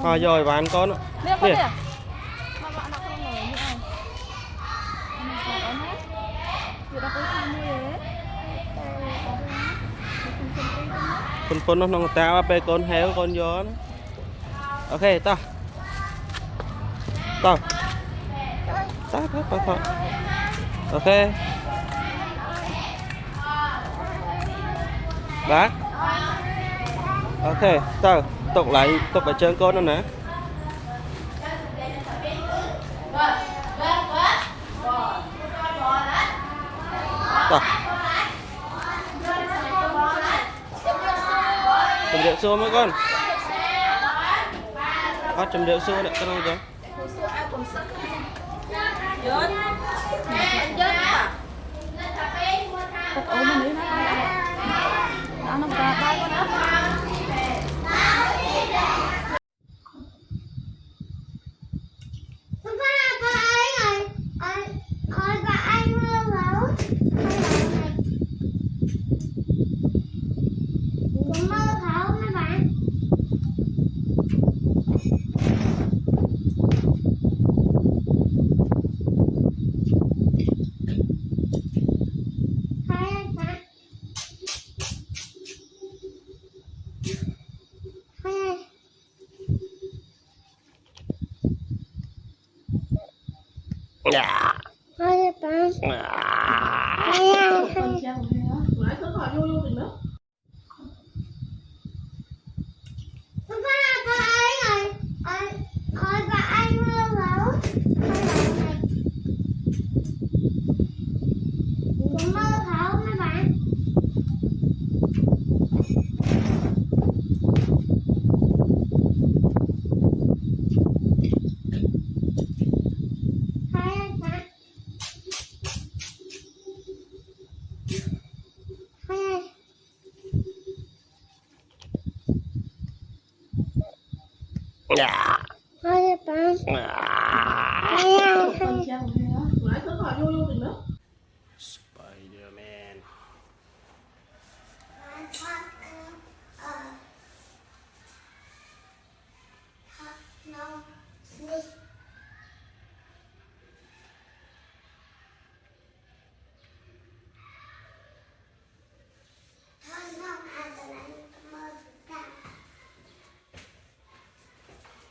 Thôi rồi bán con ạ. Nè. Phân nó nông ta pe con héo con gió nó. Ok tao. Tao. Tao. Ok. Bác. Ok, tao tục lại chân con nữa nè. Tao. Chấm rượu xô mấy con. Chấm rượu xô đấy, con đâu rồi? Dạ. Dạ. Spider-Man.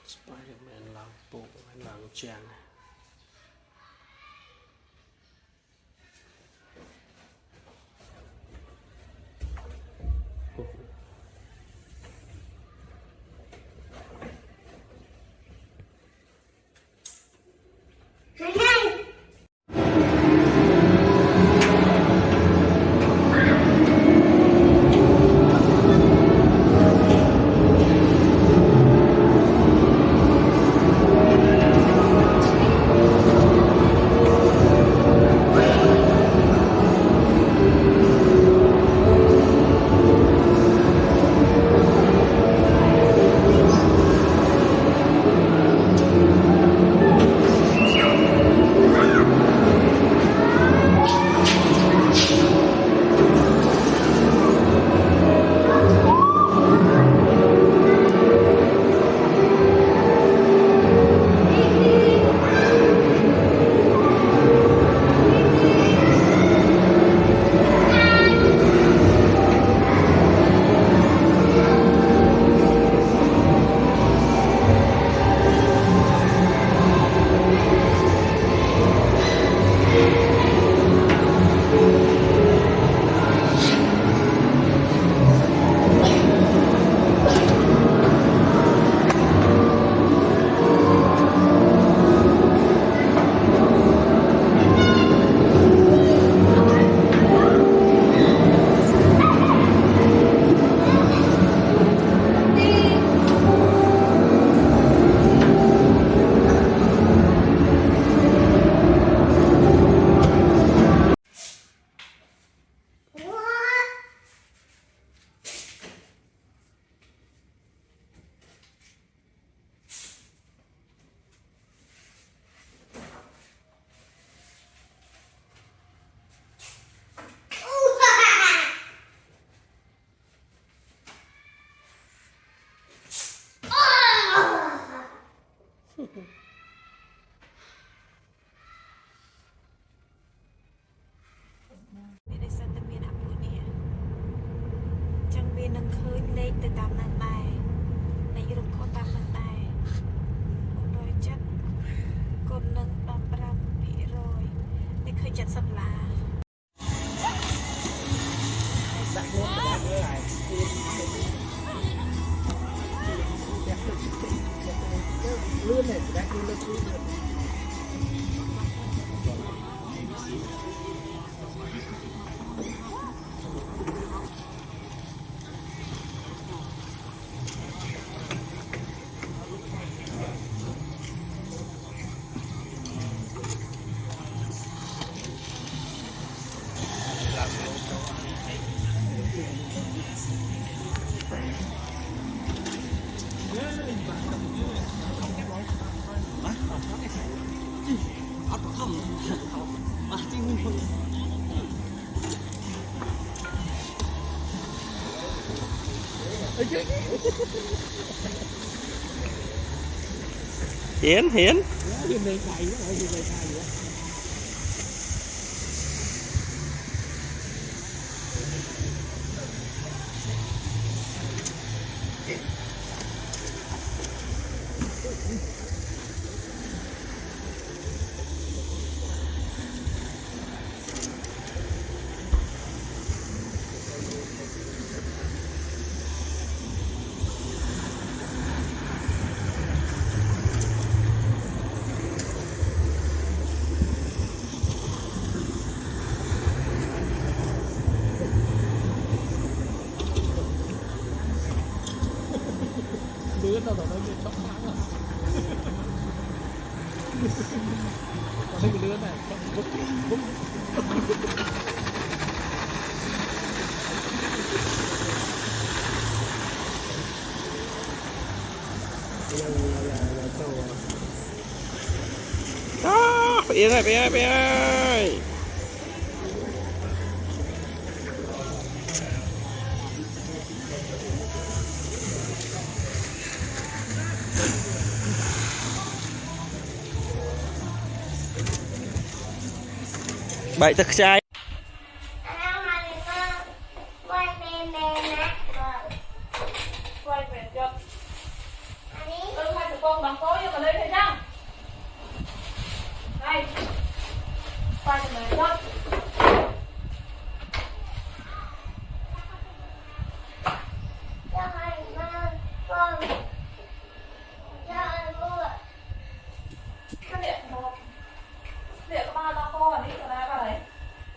Spider-Man làm bộ hay làm chàng. ลื่นเนี่ยแบ็คลื่นลื่น เห็นเห็น ยืนในไฟแล้วยืนในไฟอยู่ ลื่นเราต้องลื่นช็อกครั้งอ่ะตอนนี้ลื่นอ่ะไปเองไปเองไปเอง Bảy thực trai quay về chưa? Hai tụi con bằng phố vô mà lên thấy chăng? Đây, quay cho mình chút. Cái điện một, điện có ba lo khô ở đi, ra ba đấy.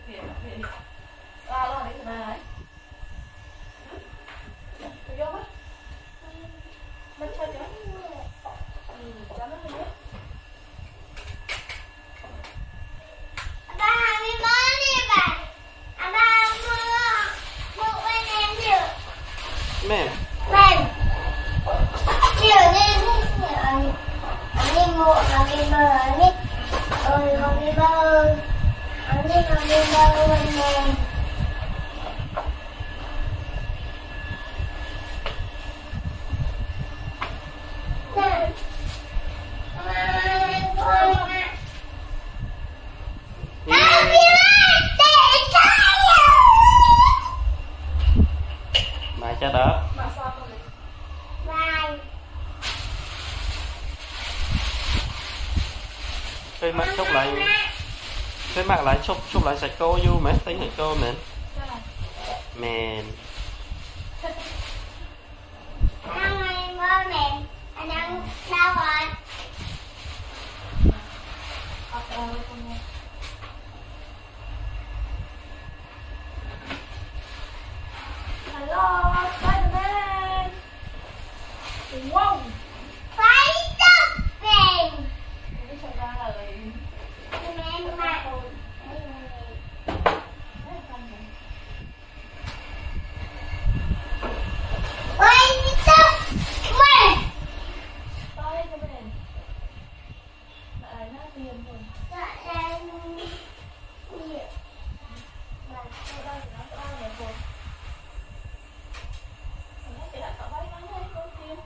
Điện, ba lo ở đi, ra đấy. Vô mất. Mình chơi chứ? Cho nó đi biết. mẹ bài cho đó cái mặt chúc lại cái mặt lại chúc lại sạch cô vô mẹ thấy này cô mẹ mẹ Hello, Spider-Man. Wow. Cái thật ra là Spider-Man. Lại nó tiền rồi. Đây nó to này rồi. Nó chỉ là cậu thấy nó thấy con tiền.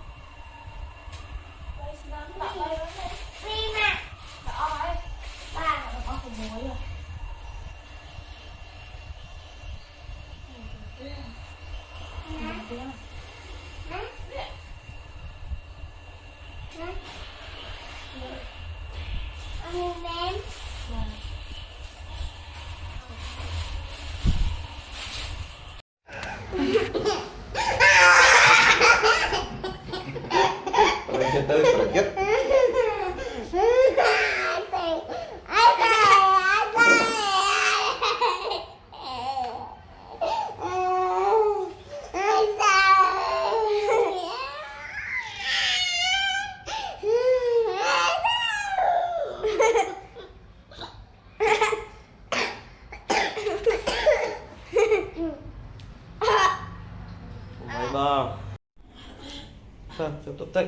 cho tập tách.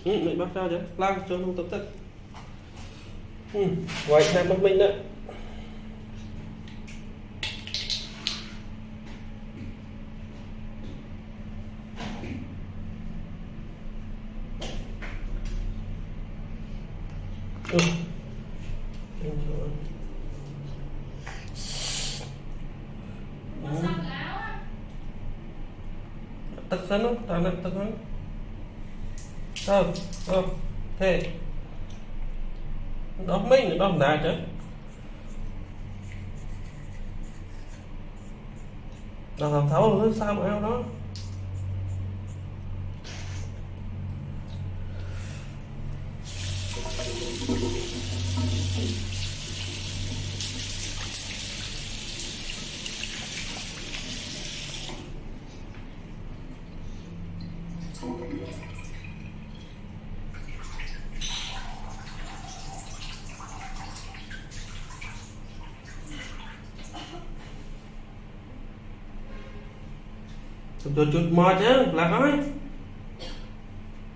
Mẹ bắt ra chứ, lao cho không tập tách. Quay xem mắt mình đấy. Tắt sân không? Tao nặng tắt không? Thế đó mình đó là chứ đó làm thấu nó sao mà áo đó chút mò chứ là nói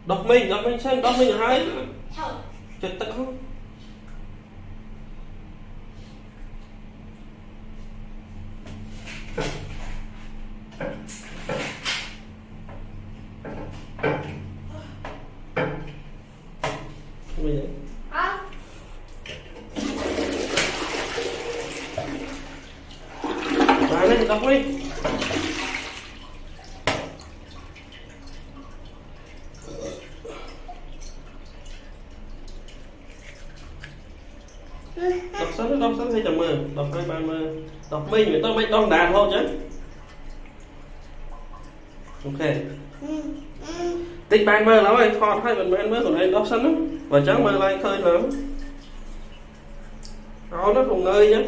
đọc mình xem đọc mình hay chết tận không bây giờ bà này đọc đi đọc sách hay chầm mơ đọc 2-30 đọc mình phải tao mấy đong đàn thôi chứ ok tích ban mơ lắm anh thọt hay bạn ban mơ của anh đọc sân đó và chắc mơ lại khơi lắm nó không ngơi nhá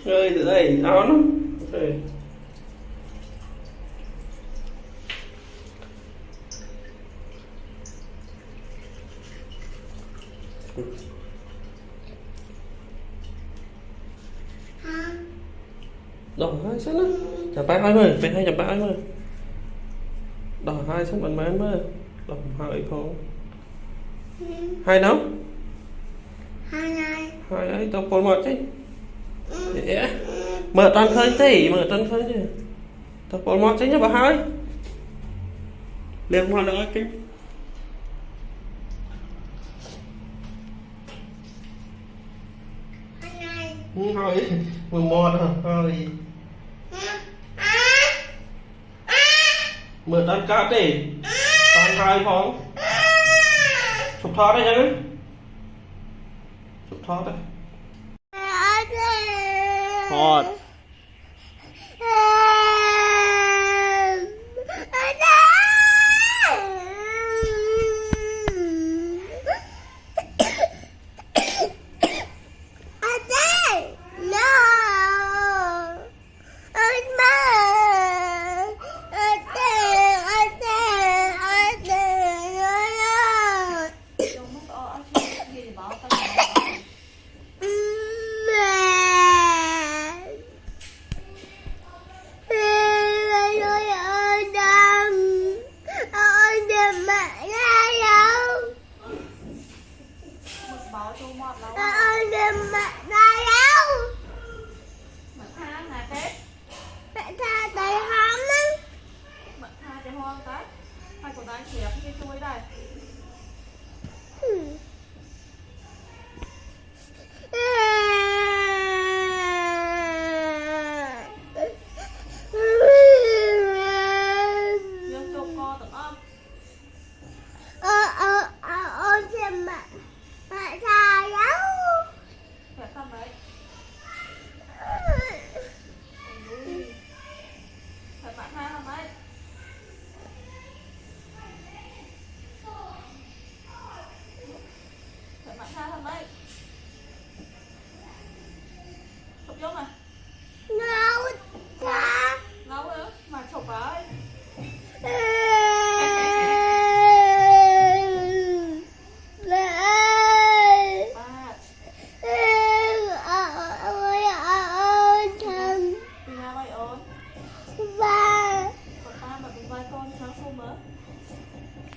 ngơi từ đây áo nó ok đỏ hai sách đó chả tay ai mơ phải hay chả tay mơ đỏ hai sách bạn bán mơ đỏ hai không hai đâu hai ấy tao còn một chứ mở toàn khơi tí mở toàn khơi chứ tao còn một chứ nhá bà hai liền hoa nữa chứ thôi 11 thôi mở tan cá đi tan hai phong chụp thọ đấy chứ chụp thọ đấy thọt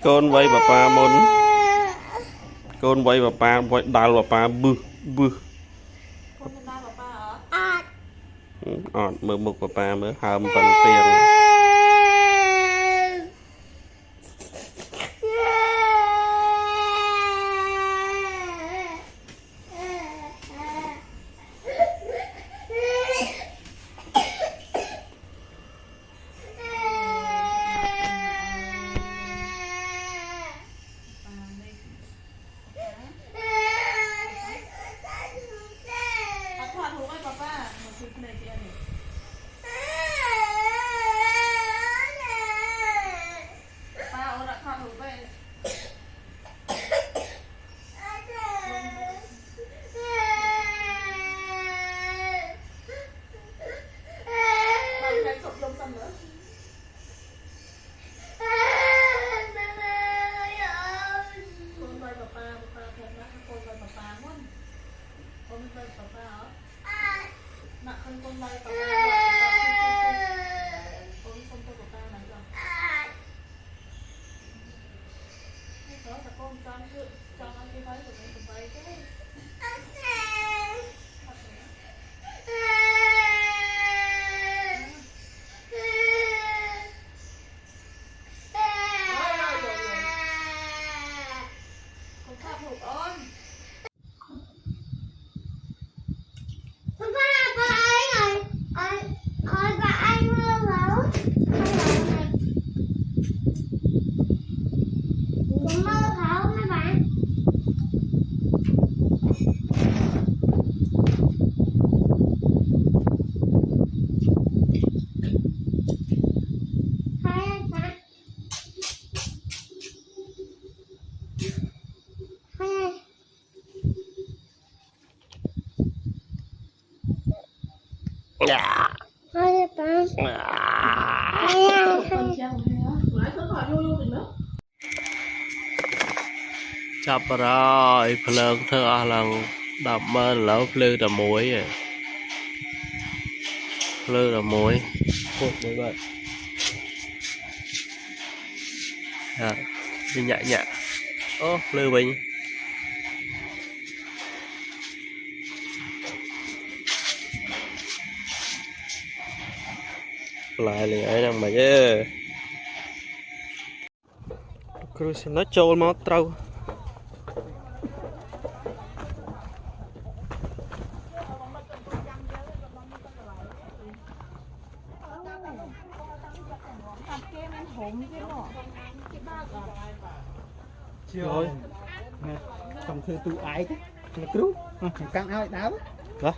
con vay bà pa môn con vay bà pa vay đào bà pa bư bư คนเป็นได้ป้าเหรอ ọt mơ mục bà pa mới hầm phần tiền chập rồi phơi thưa lần đập mơ lỡ phơi là muối phơi là muối cột muối vậy đi nhẹ nhẹ ô phơi bình lại liền ấy đang mà chứ cruise nó trôi máu trâu rồi không thư tu ái chứ nó cứu căng ao đá đó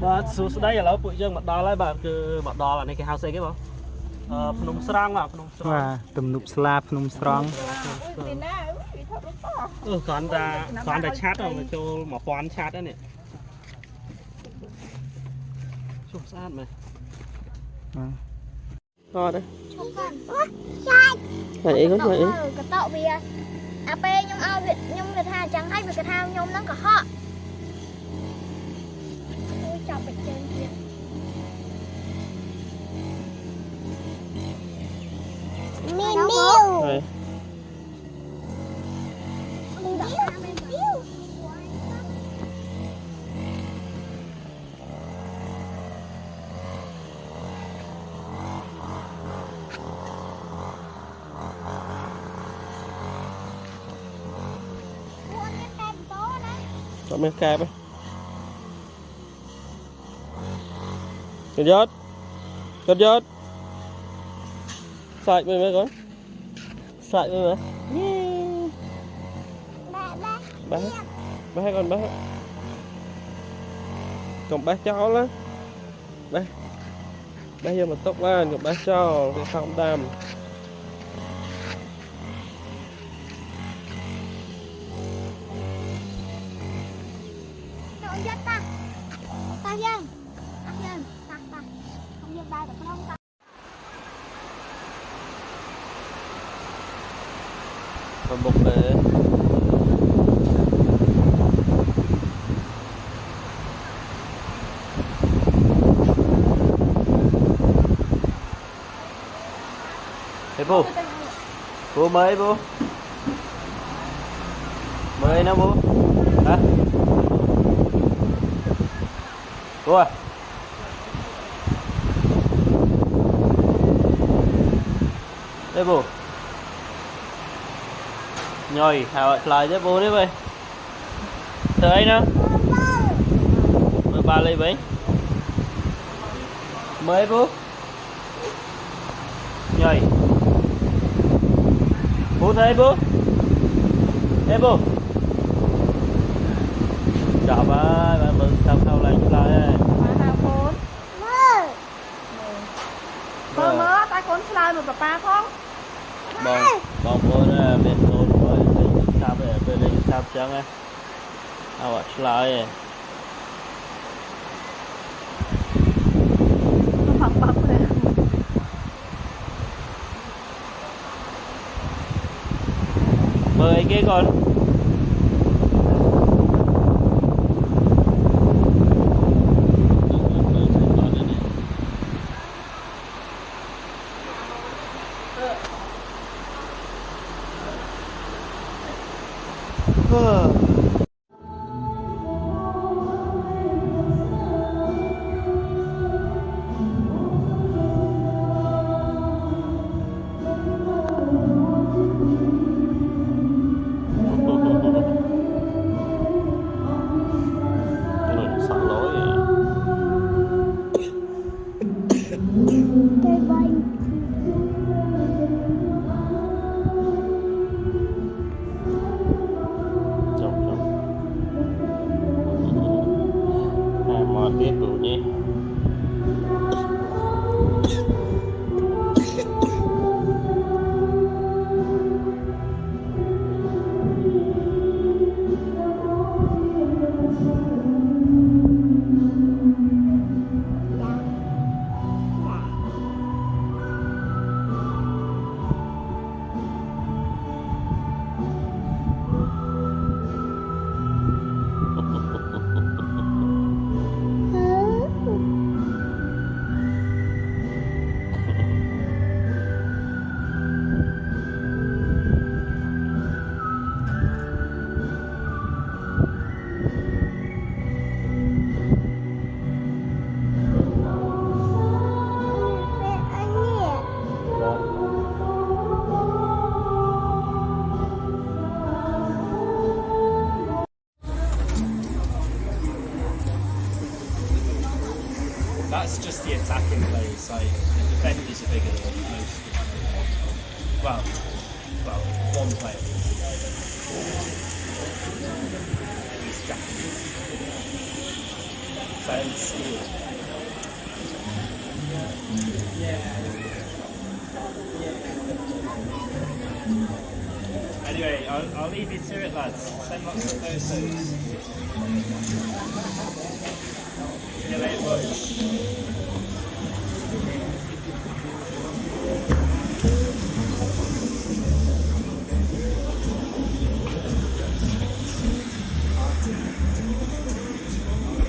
bà số đây là bụi dương mặt đo lại bà cứ mặt đo là này cái house cái không phun srang mà phun srang tầm nụp slab phun srang còn ta chat rồi mà cho mà quan chat đó nè chụp sát mày to đấy này ý có này ý cái tậu vì ap nhung ao việt nhung việt hà chẳng hay việc cái thao nhung nó cả họ chào bạch trên kia miu miu có mấy cam ấy Cất giót sạch với mấy con sạch với mấy ba con ba còn ba cháu đó ba giờ mà tóc lên còn ba cho cái không đam giật ta ta dân ta dân ta ta không giật ba được không ta và một cái Hey bố mới bố mới nó bố hả bố à đây bố nhồi hào lại với bố đấy vậy thấy nó ba lấy bánh mới bố nhồi bố thấy bố ê bố chào ba mừng sao lại lại mơ tay con slide một bà không bong bố là bên thôn rồi sao bây giờ bên đây sao chẳng á à slide bập này mời cái con tiếp đủ nhé That's just the attacking players. Like the defenders are bigger than most. Well, one player. He's Jack. Fairly skilled. Anyway, I'll leave you to it, lads. Send lots of photos. See you later, boys.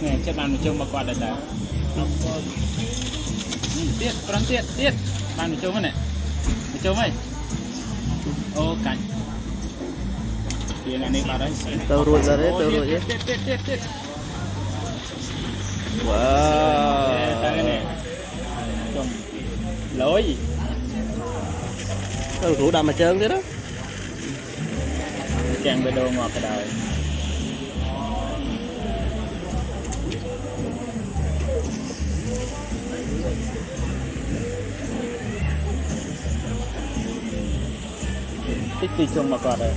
Nè, chắc bạn chung mà qua đây đã. Tiết, con tiết. Bạn chung này. Chung ơi. Ô cảnh. Kia này đi vào đấy. tao ruột ra đấy Tiết. wow Đây nè. Chung. Lối gì? tao rủ đầm mà trơn thế đó Chàng bê đô ngọt cái đời. Tích đi chung mà qua đây.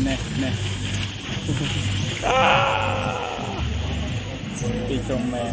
nè nè đi trong mẹ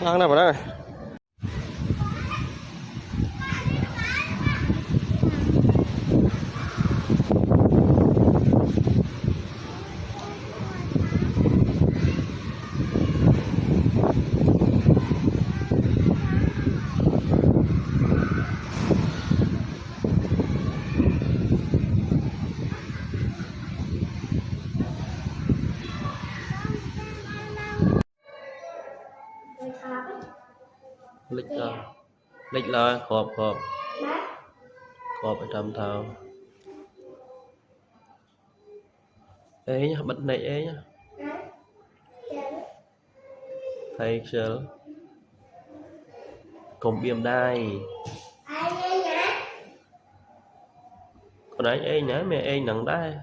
Ăn nào vào đây. lịch lo khộp phải trầm thao ế nhá bật này ế nhá thầy chờ cùng biêm đai còn anh ế nhá mẹ ế nặng đai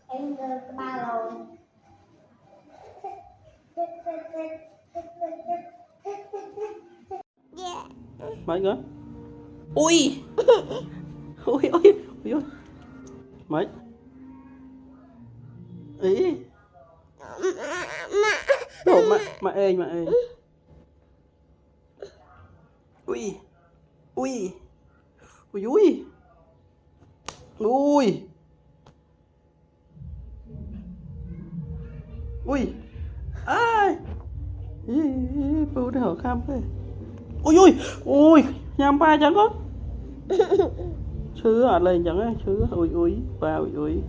em ba rồi mấy nữa ui ui ui ui ui mấy ý đồ mà ê ui ui ui ui ui ui ai bố đỡ khăm thế ui ui ui nhằm ba chẳng có chứ lên chẳng á chứ ui ui ba ui ui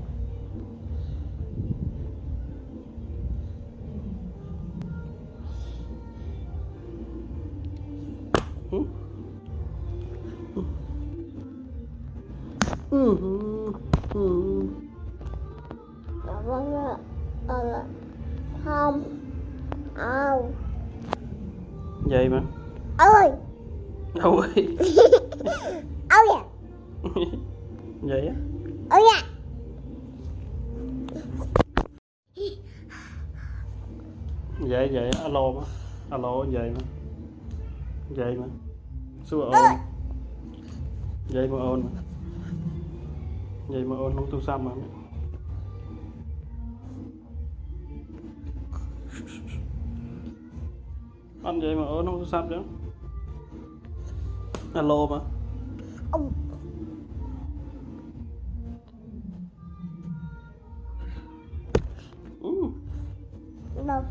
không vậy mà ơi đâu ơi ơi vậy á ơi à vậy alo mà alo vậy mà xua ôn vậy mà ôn không tu xăm mà anh vậy mà ôn không tu xăm chứ alo mà ông đâu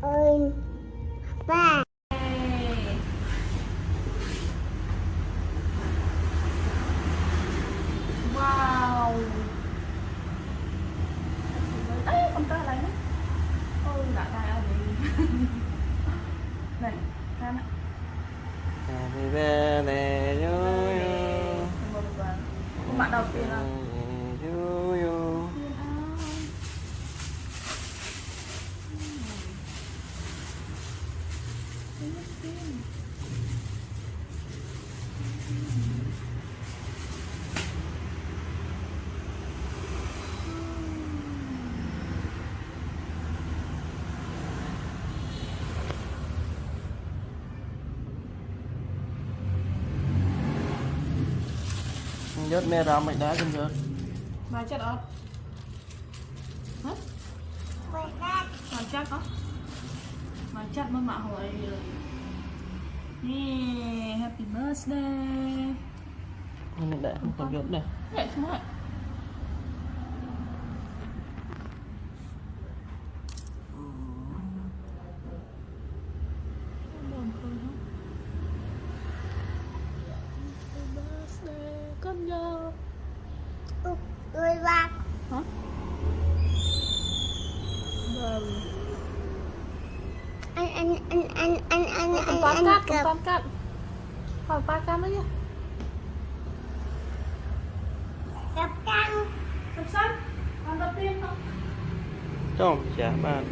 ơi ba Wow. Ấy, con cá này. Ôi, đã đại ở đây. Này, cá này. Happy birthday to you. Con bạn đầu tiên là To you. Nhớt mẹ ra mày đá chân nhớt. Mà chắc không? Hả? Mà chắc không? Mà chắc mới mà hồi rồi. Yeah, happy birthday. Này đá còn nhớt này. Vậy xuống rồi. Con nhớ người ba hả? Vâng. anh Con toán cắt còn 3 cam nữa nhá. gặp căng Sắp sắp còn đầu tiên không? Trong chả bạn.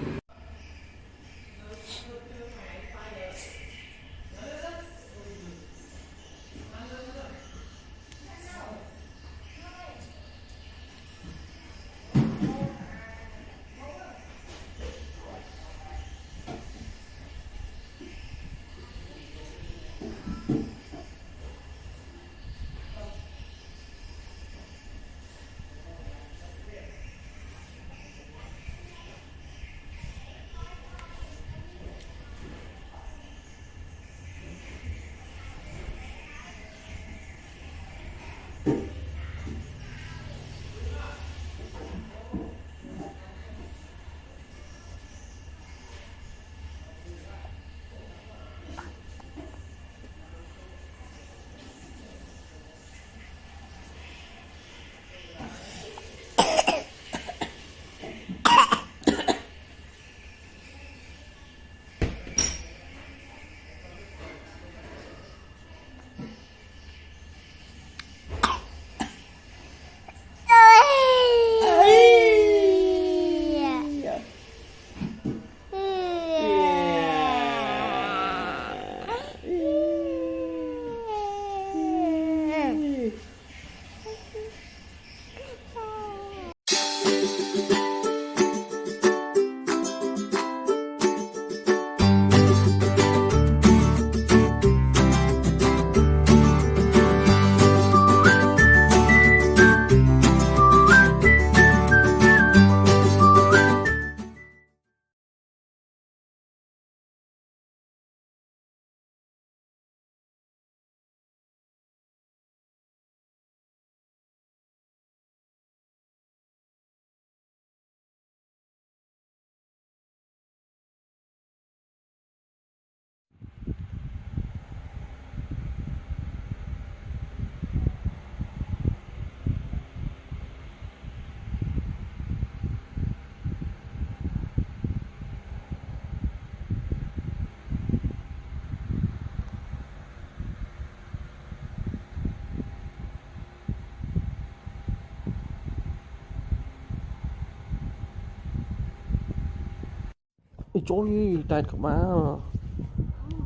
Trời tạt các bạn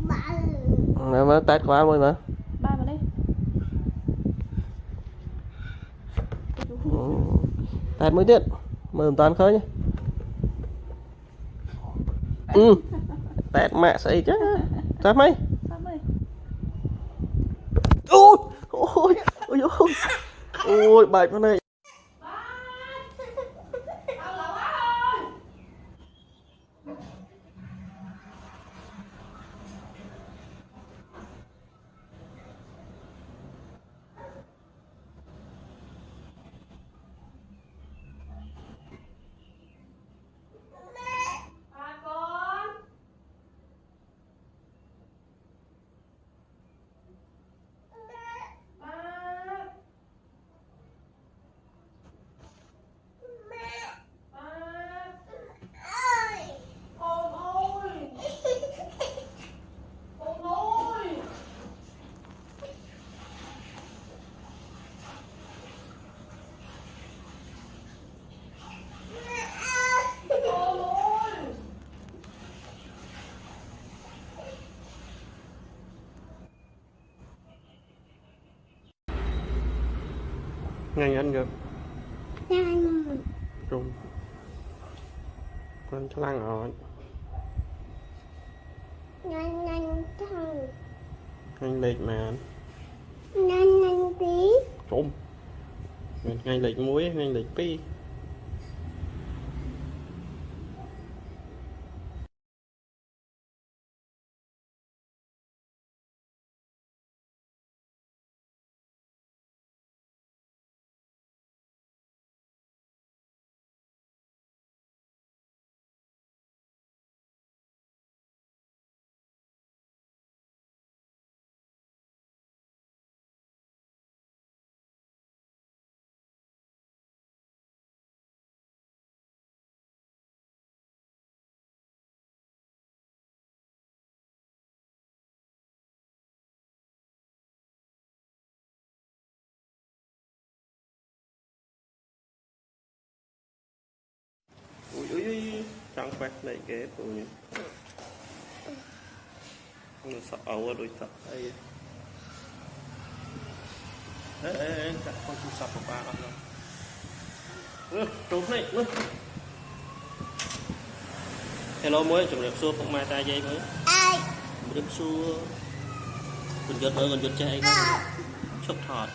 Ba. mà tạt các bạn rồi mà Ba vào đây. tạt mới tiết mà toàn khơi nhé tạt mẹ sấy chứ tạt mấy Ba ơi. ôi ôi ôi ôi ôi bài con này Ba con. Ba. Ba. Con ơi. Con ơi. Con ơi. nhanh ăn được Nhanh. trùng con cho lăng rồi Nhanh nhanh thằng. nhanh lệch mà Nhanh nhanh tí. trùng nhanh lệch muối nhanh lệch pi ui chẳng quét này cái tụi nhỉ nó sợ ấu đôi sợ đây ê chắc con chú sập của ba lắm rồi trốn này hello mới chụp đẹp xua không mai ta dây mới Ai. đẹp xua còn giật chạy chụp thọt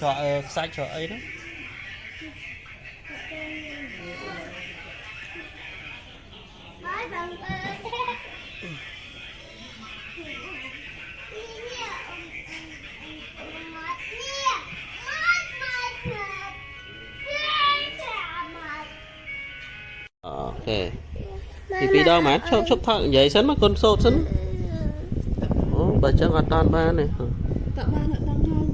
chợ sai chợ ấy đó Nói bằng ơi. ok thì đâu mà chụp thằng vậy sẵn mà con sốt sẵn bà chân ở toàn ba này Tạ ba lại đang hai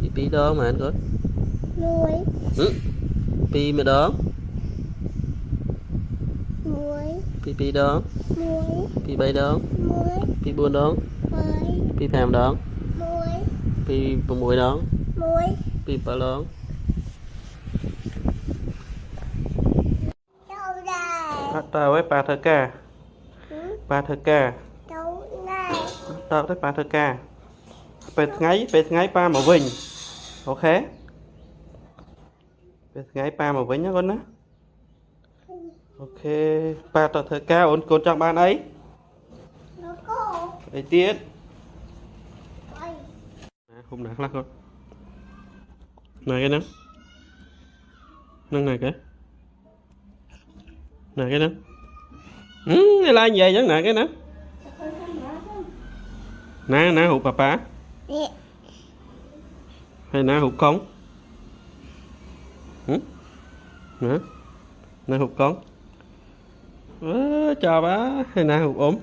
mà pi đó mà anh con Muối. pi mà đó Muối. pi đó Muối. pi bay đó Muối. pi buôn đó Muối. pi phèm đó Muối. pi mùi đó Muối. pi bà đó Đâu đây. tao với bà thơ ca bà thơ ca Đâu đây. tao với bà thơ ca về ngay ba mà vinh ok về ngay ba mà vinh nhá con á ok ba tao thơ ca ổn con trong ban ấy Nó cô. ấy tiết Ôi. không nặng lắm con này cái nắng nâng này cái nè cái lai về vẫn nè cái nè nè hụt bà Nè. hay nè hụt con nè hụt con chào bá hay nào ốm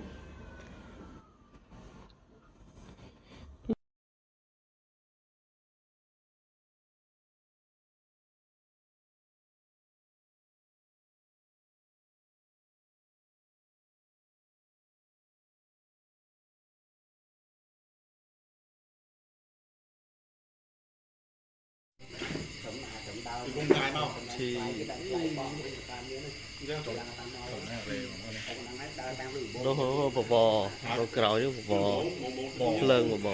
thì nó bò nó cào chứ bò lợn bò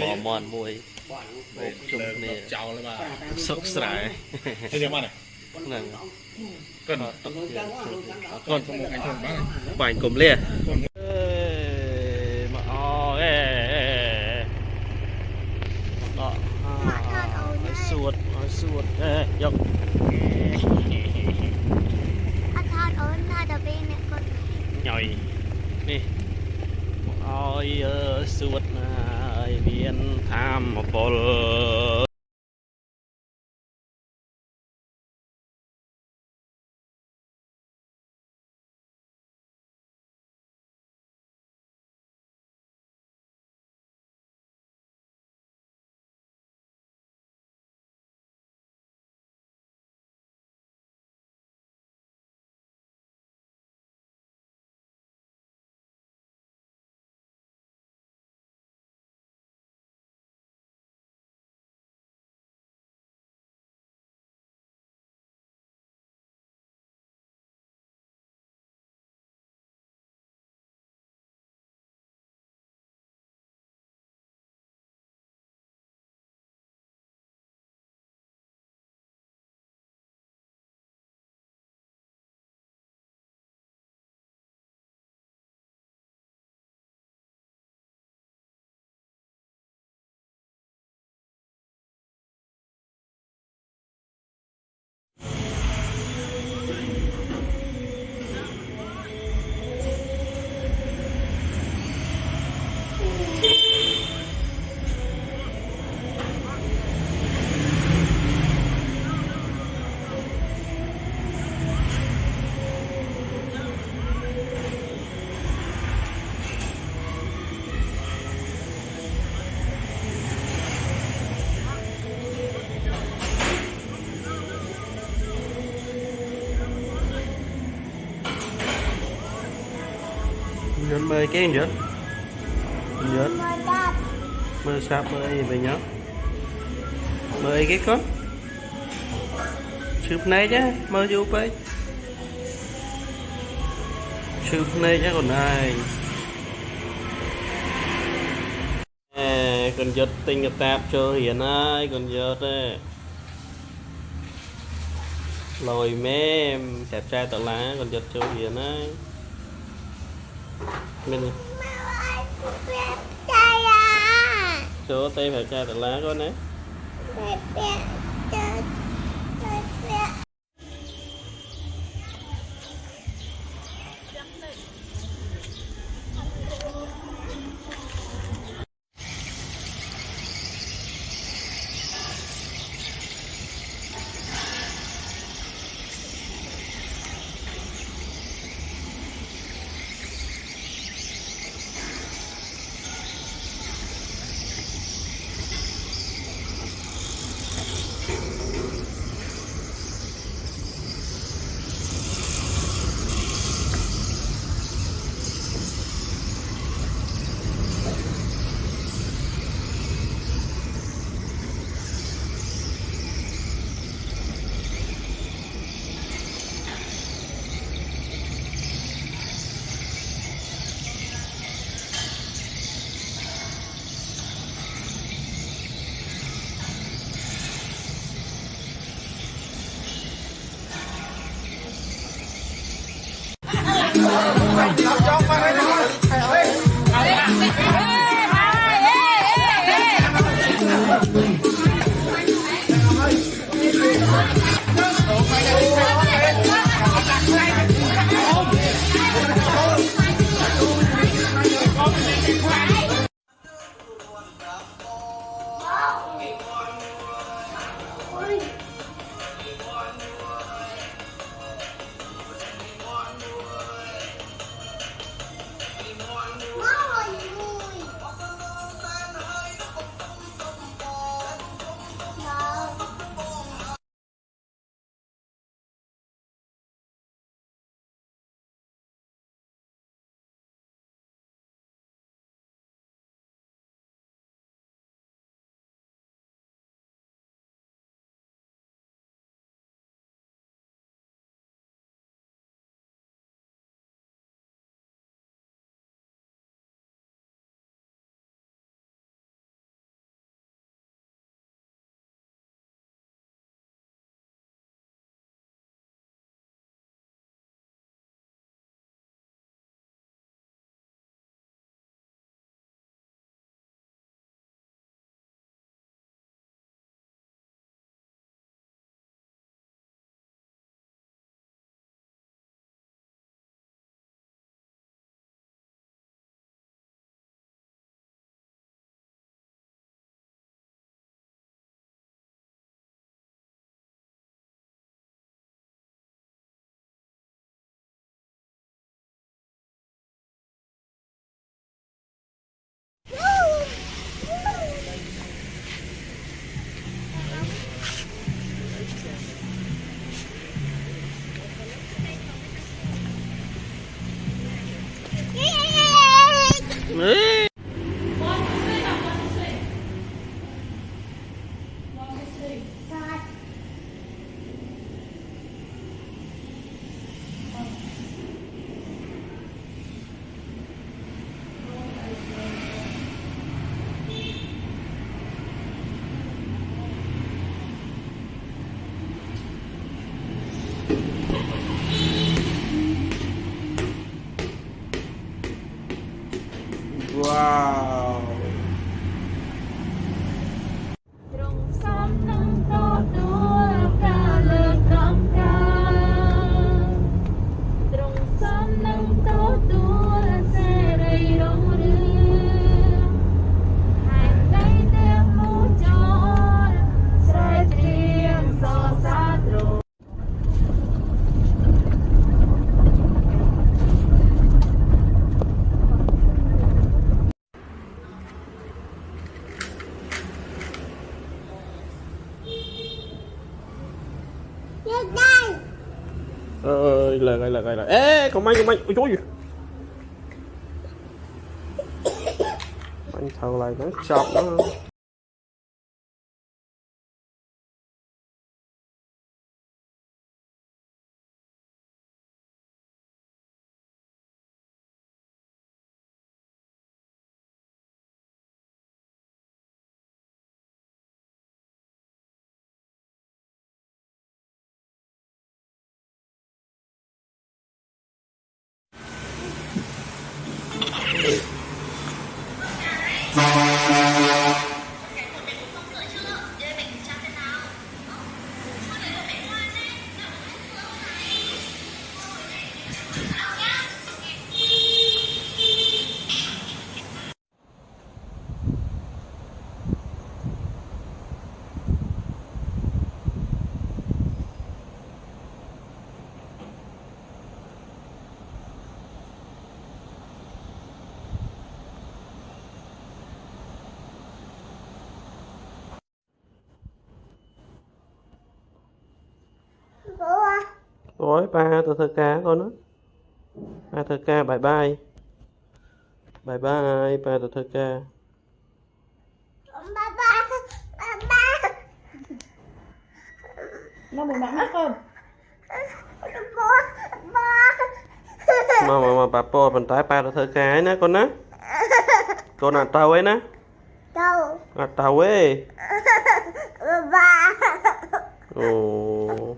bò mòn mùi một chục nè chào lên mà sốc sải thế giờ mà này nè cần còn một anh thùng bác bảnh cùng lia mà đó suốt dọc anh thon ổn là đợt bên nè con nhồi đi ôi suốt ai biên tham một bol nhớ mời cái nhớ nhớ mời sạp mời về nhớ mời cái con chụp này chứ mời vô bay chụp này chứ còn ai còn giật tinh cái tạp cho hiện ai còn giật đây lồi mê đẹp trai tao lá còn giật cho hiện ai mình chỗ tay phải trai tao lá con đấy Là ê còn mày ôi chối anh thằng này nó chọc nó tối ba tôi thơ ca con đó ba thơ ca bye bye bye bye ba tôi thơ ca nó mùi mặn không mà bà po bàn tay ba tôi thơ ca ấy nè con là tàu ấy nè là tàu ấy ồ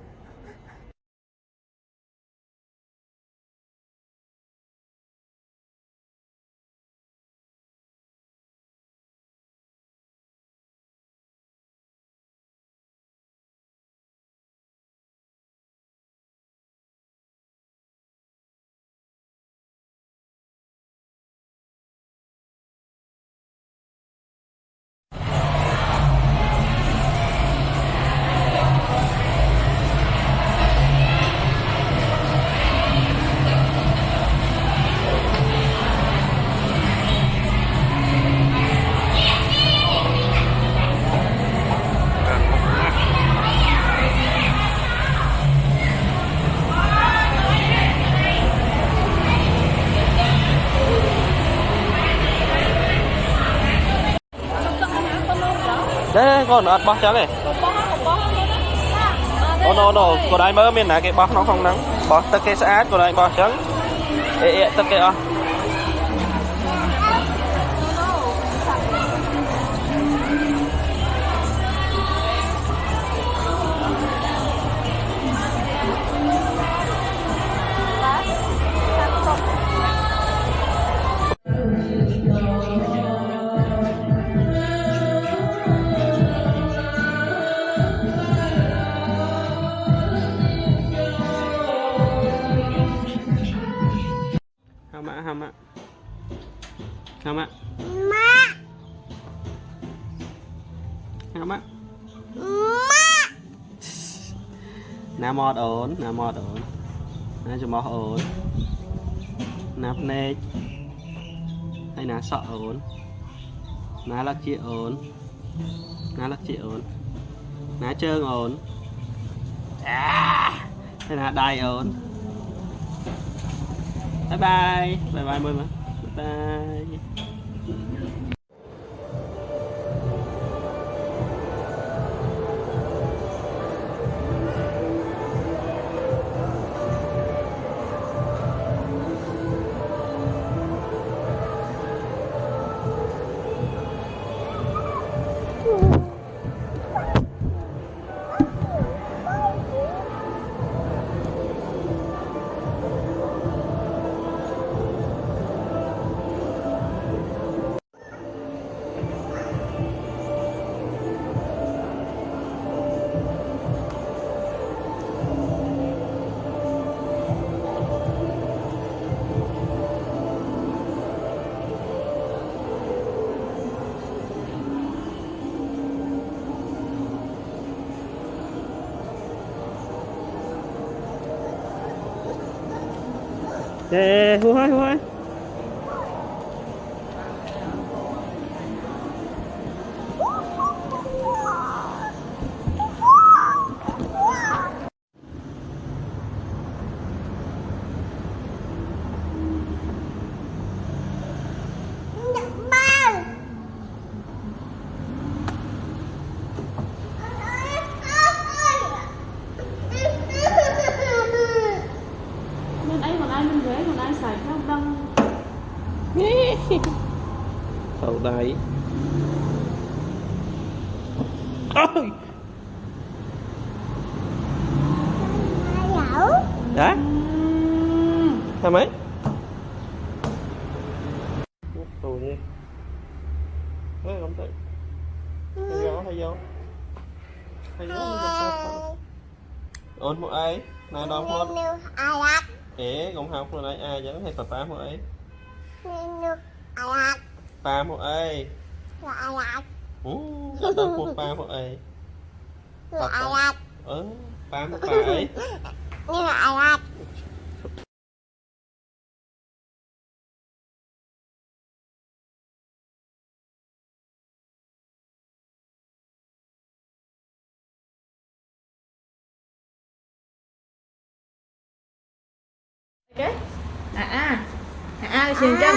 đấy con ăn bóc chả này đồ của đây mới miền này cái bóc nó không nắng bóc tất cái sát của đây bóc trắng tất cái hama nam mọt ổn nam cho mọt ổn nạp nê hay ná sọ ổn ná lắc chia ổn ná trơn ổn hay ná đai ổn bye bye mời mà bye bye. Hú hôi xài không đông. Thầu đáy. Ôi. Đó. Hả mấy? Tùi nha. Nói không tới. Hay vô. Ôn một ấy. Nào đâu không? Ế, cũng học rồi đấy. À, vẫn hay bà một ấy. Bà một ấy. Đâu một bà một ấy. Bà một bà ấy. Cái chuyện chân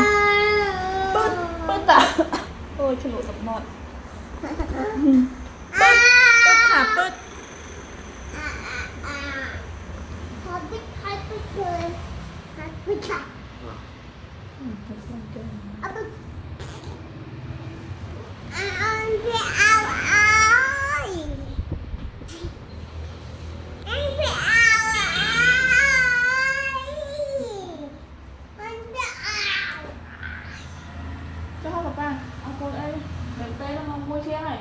bớt tạ ôi chân lộ sập mọt bớt thả bớt cho họ ba ông cô đây để tay nó mong mua xe này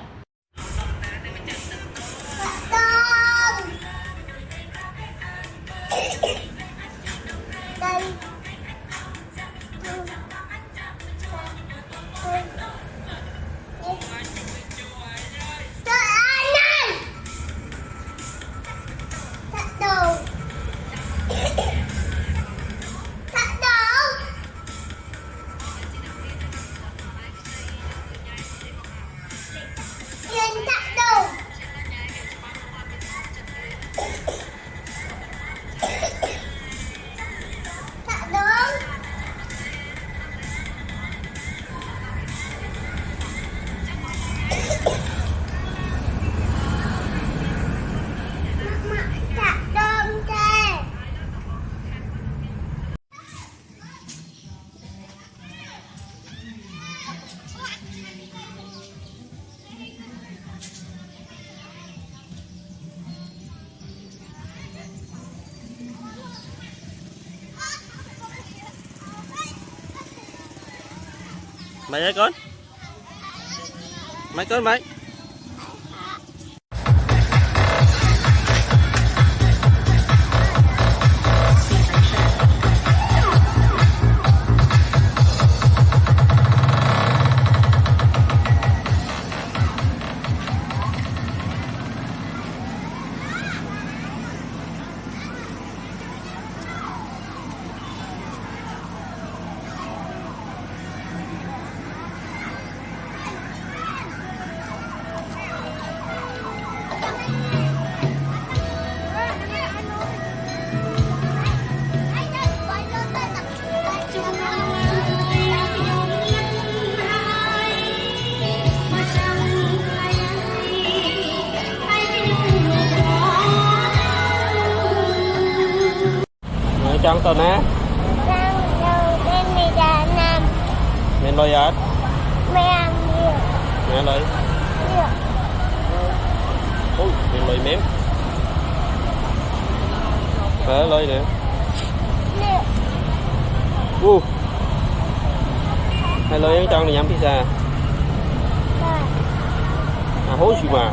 Mày ơi con. Mày con mày. Trong tao nè. Mình lo gì? Mẹ lấy. Ôi, mình lấy mém. Phải lấy nè. Hay lấy ở trong này nhắm pizza. À hối gì mà.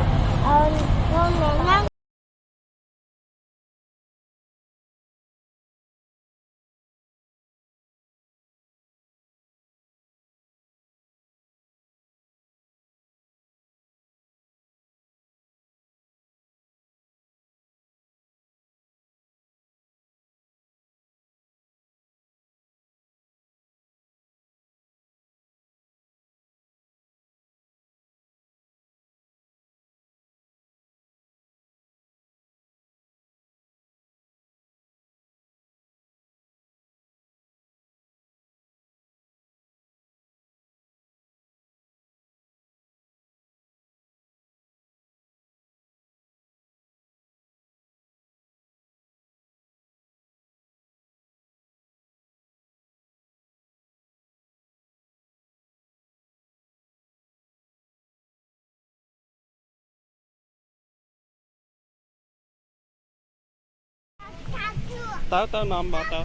tao nằm bỏ tao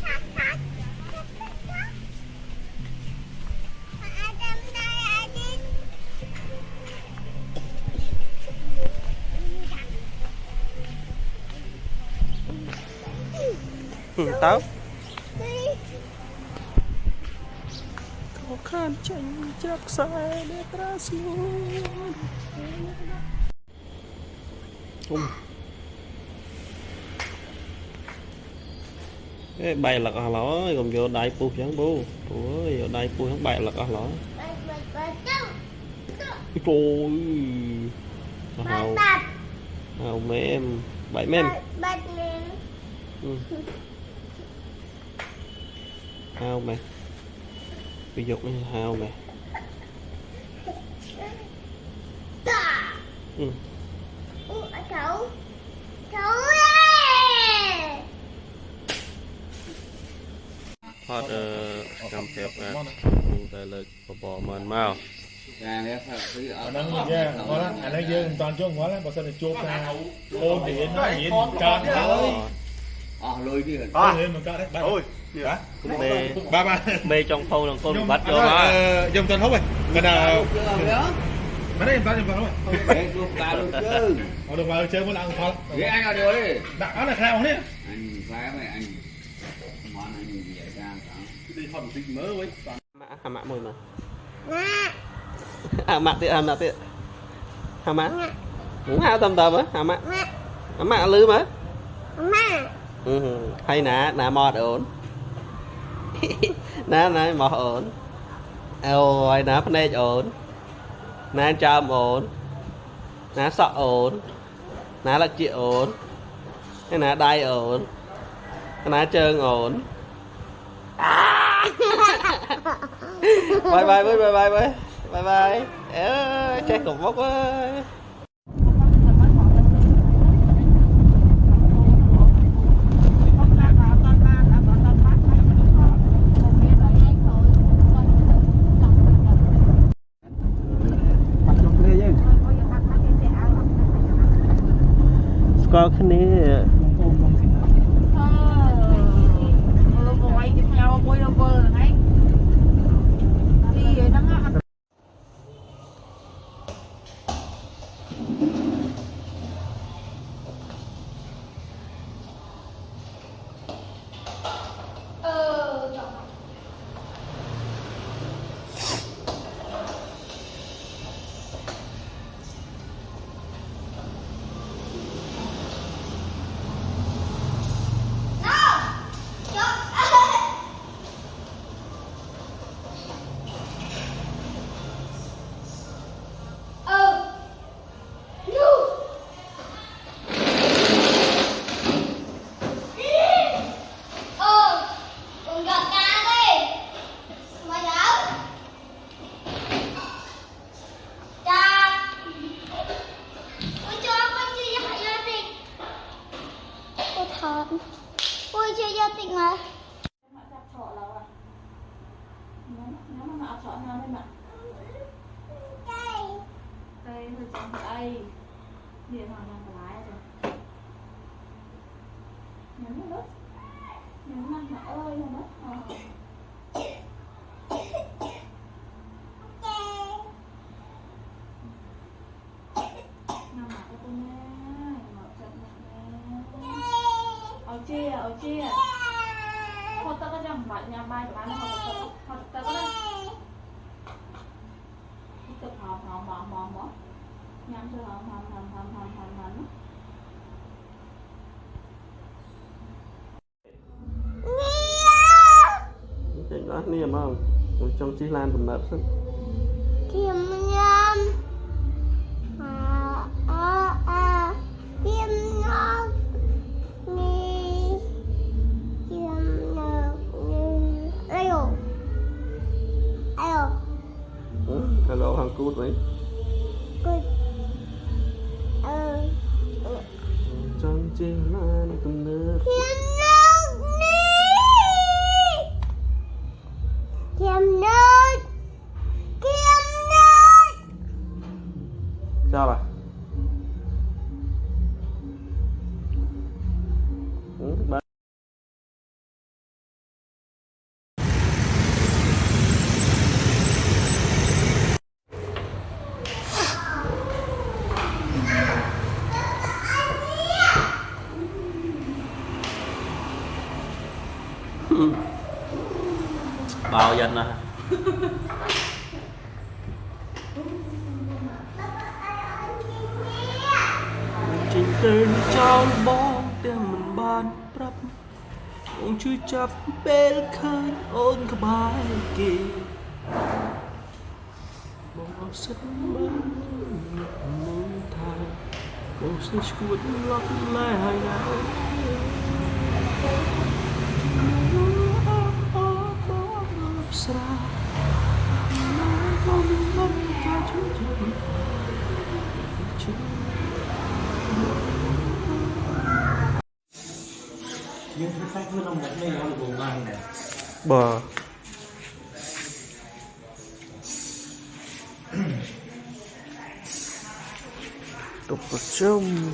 tao khó khăn tranh chắc sai để tra xuống cái bay lật à lỏ còn vô đại pu chẳng bu ôi vô đại pu không bay lật à lỏ trời hào hào mấy em bảy mấy em hào mày bị dục này hào mày thoát cầm kẹp tại lực bỏ mền mau anh lấy dương toàn chung quá lắm, bảo sao lại chụp ra ôn điện nó điện cạn thôi. lôi đi rồi. Điện mà cạn đấy. Ôi. Hả? Ba. bê trong phâu là con bắt vô mà. Dòng chân hốc rồi. Cái nào? Mà đây em ta dòng chân hốc rồi. Được vào được chứ. Được vào chơi muốn ăn không? Ghé anh vào điều đi. Đặt áo này khao đấy. Anh phá mày anh. Món anh gì vậy ra sao? Đi thon tí mớ với. Hàm mạ mồi mà. Hàm mạ tiệt hàm mạ muốn hao tầm á hàm mạ lư mà hay nè mọt ổn nè mọt ổn ôi nè phân đê ổn nè châm ổn nè sọ ổn nè là chị ổn cái nè đai ổn cái nè trơn ổn bye bye trái cục mốc ơi có cái này ôi chưa giao tịnh mà đây rồi chọn đây điện thoại làm lái rồi nhấn vào đất nhấn mạnh mà ơi là mất nằm mà có tôi nghe mở trận nè ở chia họ ta có chẳng bạn nhà bài của bạn họ ta có đây tập hòm nhắm cho hòm chuyện đó niềm không trong chi lan tầm nập sức Kiêm nhâm Kiêm nhâm Ni Kiêm nhâm Ayo hello hàng cút đấy Good trong chi lan tầm nập Kiêm nhâm Kiêm nhâm sao bà bao dân à chính tên trong bóng đêm mình ban prap ông chui chập bên khơi ôn cả bài kỳ bóng sắt bóng mong thang bóng sắt cuốn lót lại hai ngày nhưng khách mới nông một này nó là vùng ngang này bờ tục chung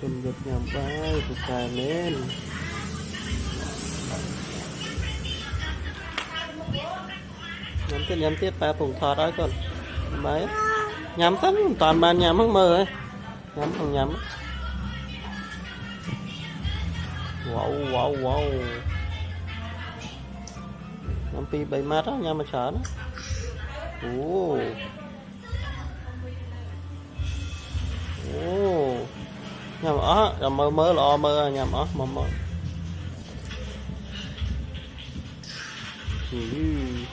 cầm giật nhầm bay tụt cài lên nhắm tiếp ba phùng thọ đó con mấy nhắm tất toàn bàn nhắm không mơ ấy nhắm không nhắm wow wow wow nhắm pi bay mát đó nhắm mà chở đó ồ ồ nhắm ó mơ mơ lọ mơ nhắm ó mơ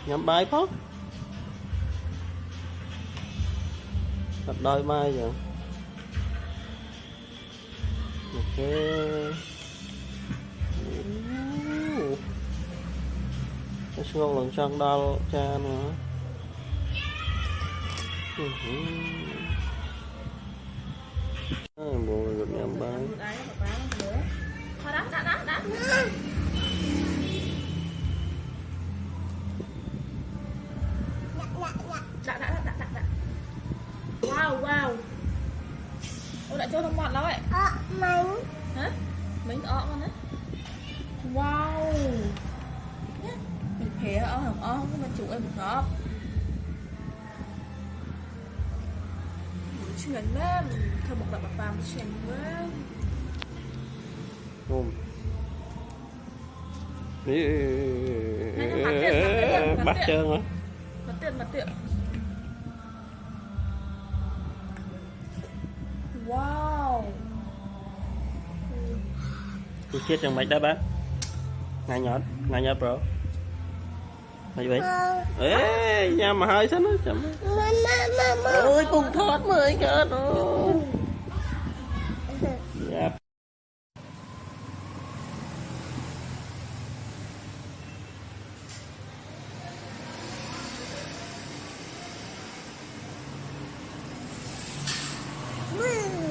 nhắm bái phó đặt đôi mai vậy ok cái xương lần chân đau cha nữa bộ được nhắm bái wow wow ô đã cho thông ngọt lắm vậy mình hả mình con á wow mình phê không có mà chụp em một ngọt chuyện lên thôi một đợt bạc vàng chuyện lên bắt trơn hả mặt tiện wow tôi chết trong mấy đá bác ngay nhỏ bro mày vậy ê nhà mà hơi sao nó chậm ơi cùng thoát mới cơ rồi dạ mưa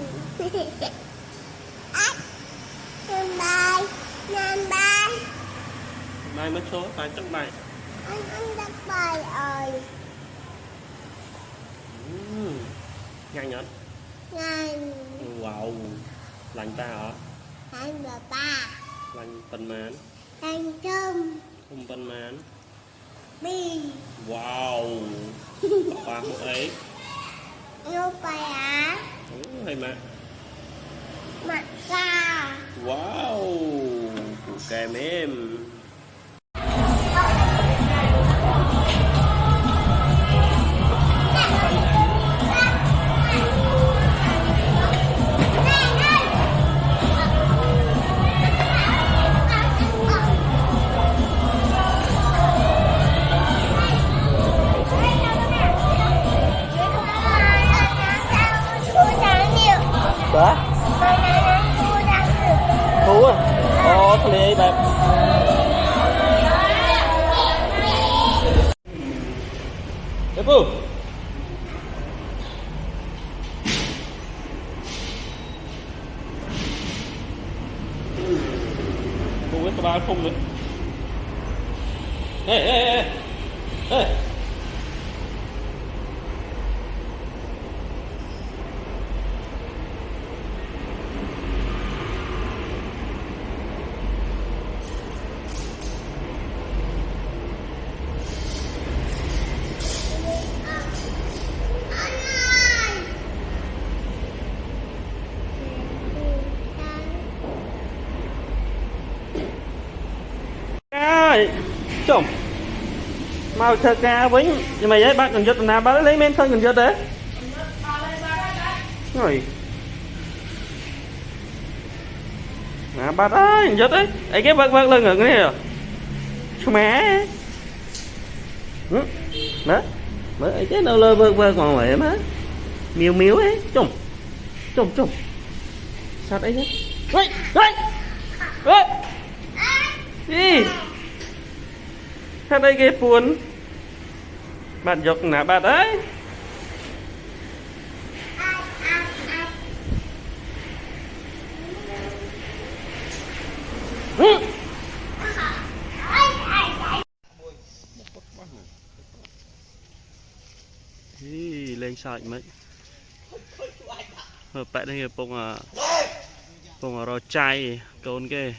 Bài mất số, bài chắc bài. Anh đặt bài rồi. Nhanh nhở? Nhanh. Wow. Lành ta hả? Anh là ta. Lành phần mán. Anh châm. Không phần mán. Bi. Wow. Bà một ấy. Yêu bài á. Hay mà. Mặt ca. Wow. Củ kèm em. Hả? Thú à? Ồ, thằng này đẹp. Đẹp không? Thú với tao không nữa. Ê, ê, ê. Ê. Chồng mau thơ ca với nhưng mà giấy bác cần giật nào bác lấy men thân cần giật đấy rồi à bác ơi cần giật đấy ấy cái bác lên ngừng này rồi mẹ đó mới ấy cái đâu lơ vơ còn vậy má miêu miếu ấy chồng sao đấy nhá đi sao đây ghê buồn bạn giật nè bạn đấy lên sợi mấy hợp tại đây bông rau chay con kê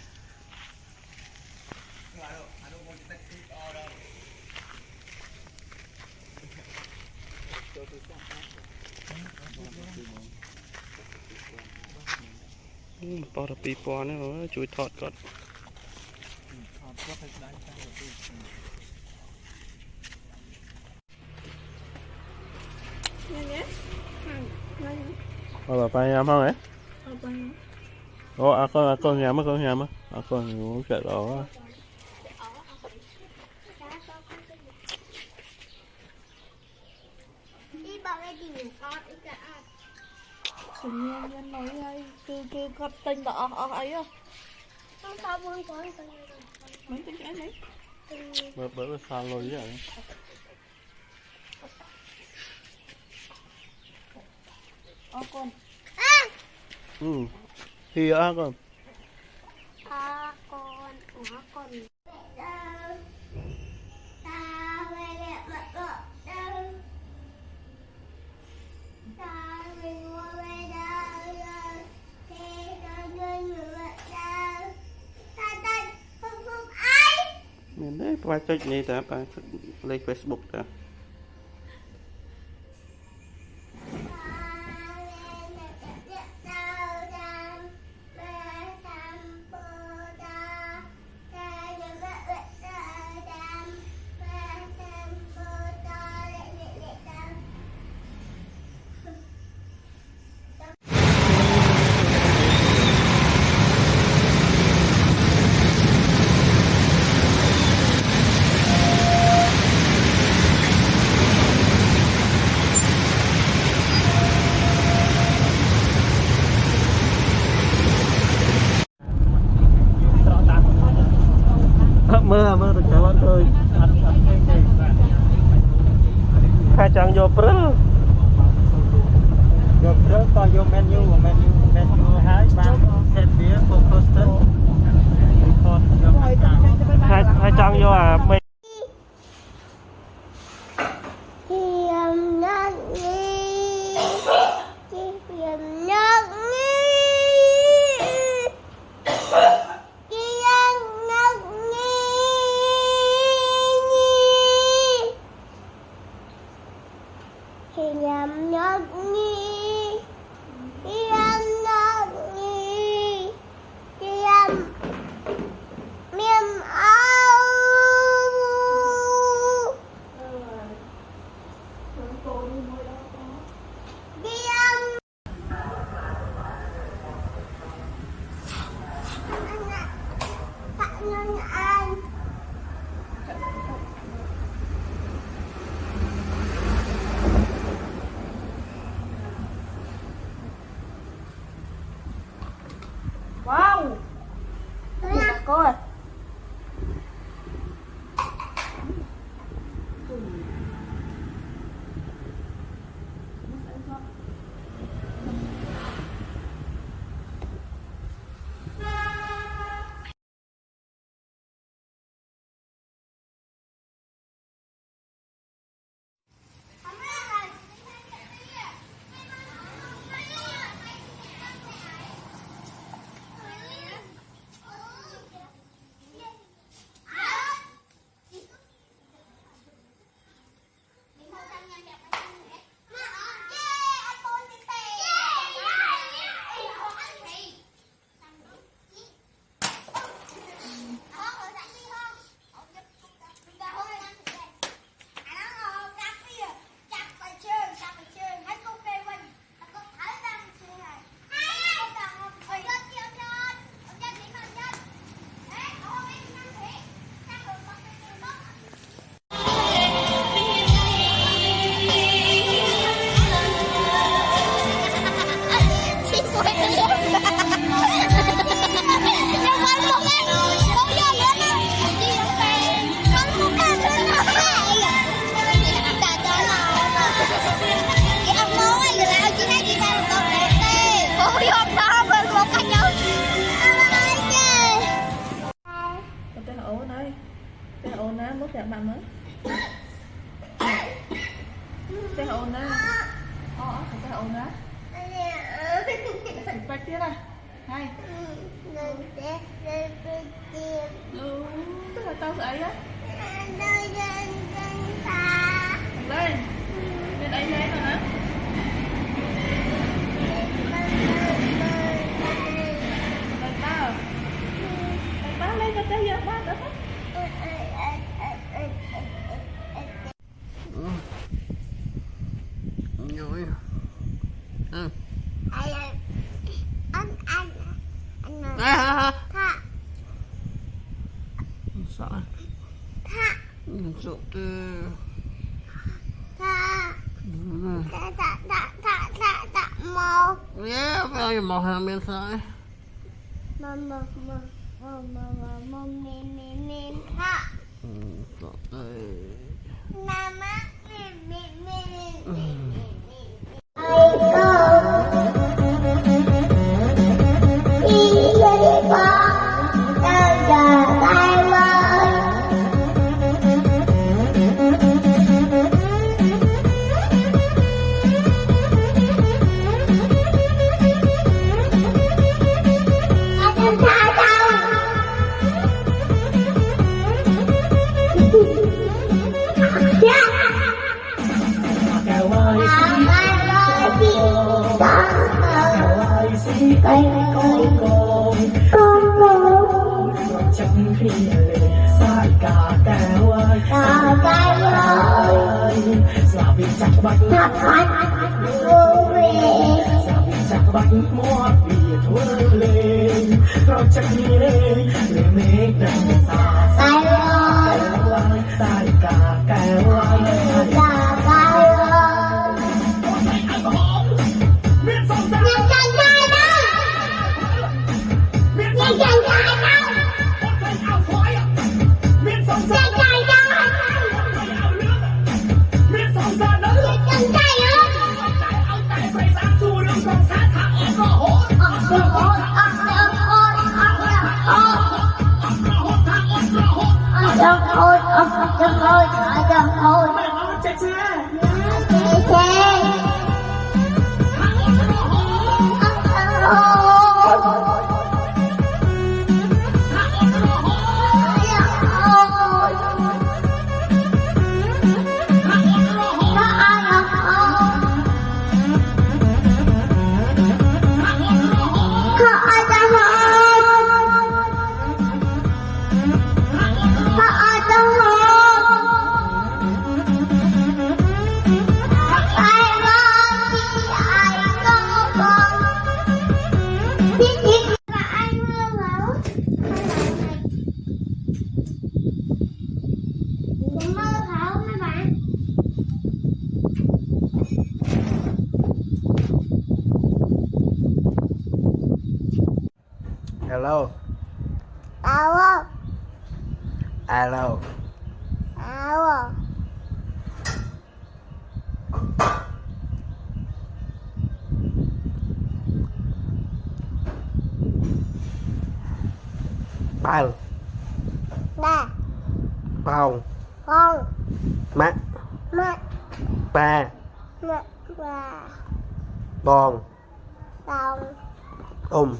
bỏ ra pi po nữa chui thọt con bà bay em không ấy? Ồ, con nhà mất con muốn chạy đó. Đi bảo cái gì con ít cả. Tự nhiên nói ai cứ có tên đó ấy á. Con sao muốn con mấy tên cái đấy. Bữa xa lôi vậy. Con. Thì con. Con. Mình đấy qua chơi này ta lên Facebook ta. Mơ được cả bạn ơi. Khai trang vô prơ. Vô prơ to vô menu hai ban hết bia của poster hai trang vô à mày Wow. Cô ơi. Dạ bạn mới. Cái ồn đó. Cái ồn đó. Bạch tiết à? Hay. Tức là tao ấy á. Lên. Bên ấy lên rồi hả? Lên tao. Lên tao lên cho chơi giờ ba nữa. Rồi. Anh Sợ. Sợ tư. màu. Yeah, bao nhiêu màu hàng bên sai. Mềm thạ. Sợ tư. Mama Alo. Alo. Alo. Alo. Bao. Ba. Bao. Con. Má. Mẹ. Ba. Mẹ. Ba. Bon. Con.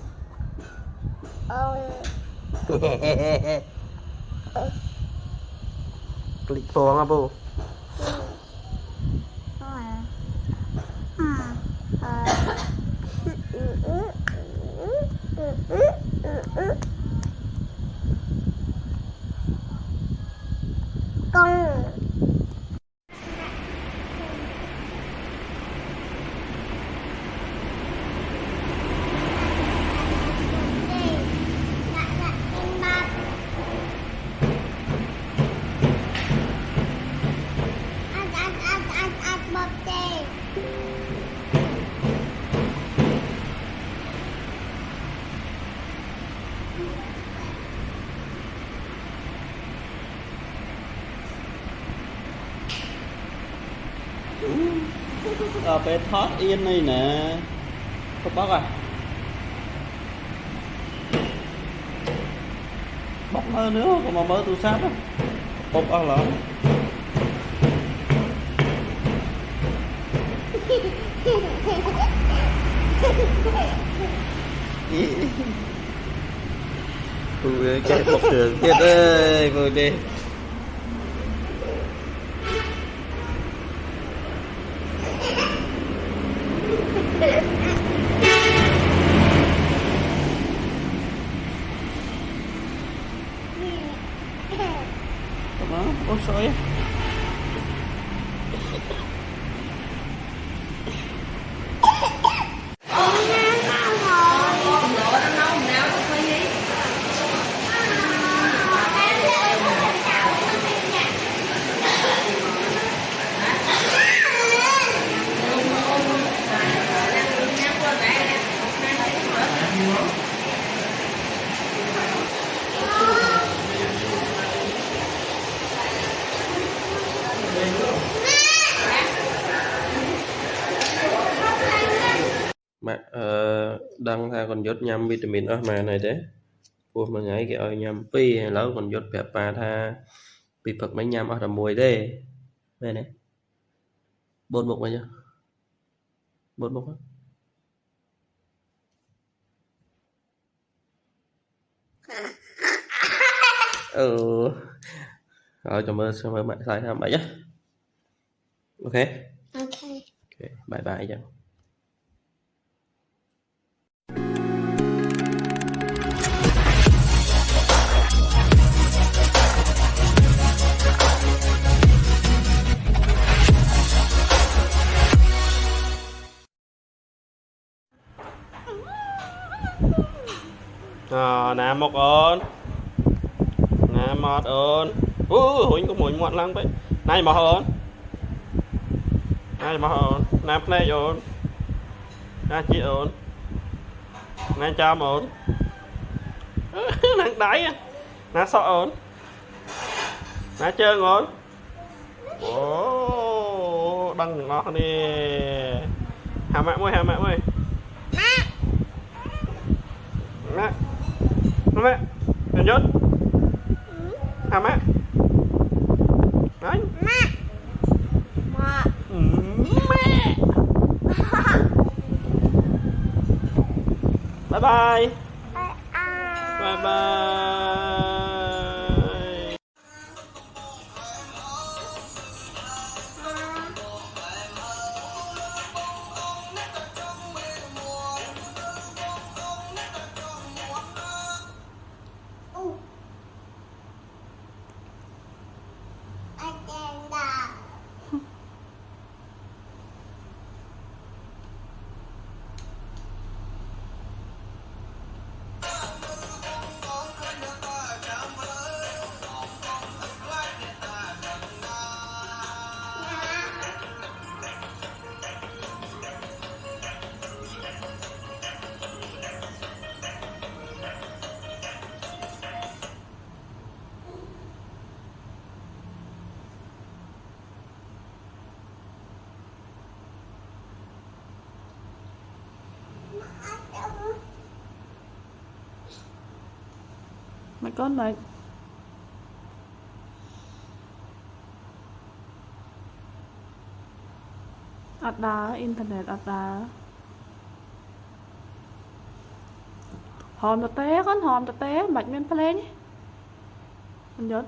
Klik buông apa? Con. Ở bên thoát yên này nè. Không bóc à? Bóc mơ nữa, còn mà mơ tu sát á. Bóc à lắm. Ui, chạy bóc đường thiệt ơi, vừa đi. Ôi trời ơi. Mẹ đăng tha còn dốt nhâm vitamin ở mà này đấy buộc mà ngay cái ơi nhâm pi hay lâu còn dốt bẹp bà tha bị phật mấy nhâm ở đầm mùi đây đây này bột mục này nhá bột mục á rồi chào mơ bạn sai tham bạn nhé ok bye bye chào. Nè một ơn nè một ơn huynh có mùi muộn lắm vậy này mà ơn này mà ơn nè này ơn nè chị ơn nè cha ơn nè đáy nè sợ ơn nè chơi ơn đăng nó đi hà mẹ ơi Mẹ mẹ Nhân Nhất à mẹ đấy Mẹ. Mẹ. mẹ bye bye bye bye. Mày con mày ọt đá internet ọt đá hòm tật té con hòm tật té mạch men play nhé anh nhớ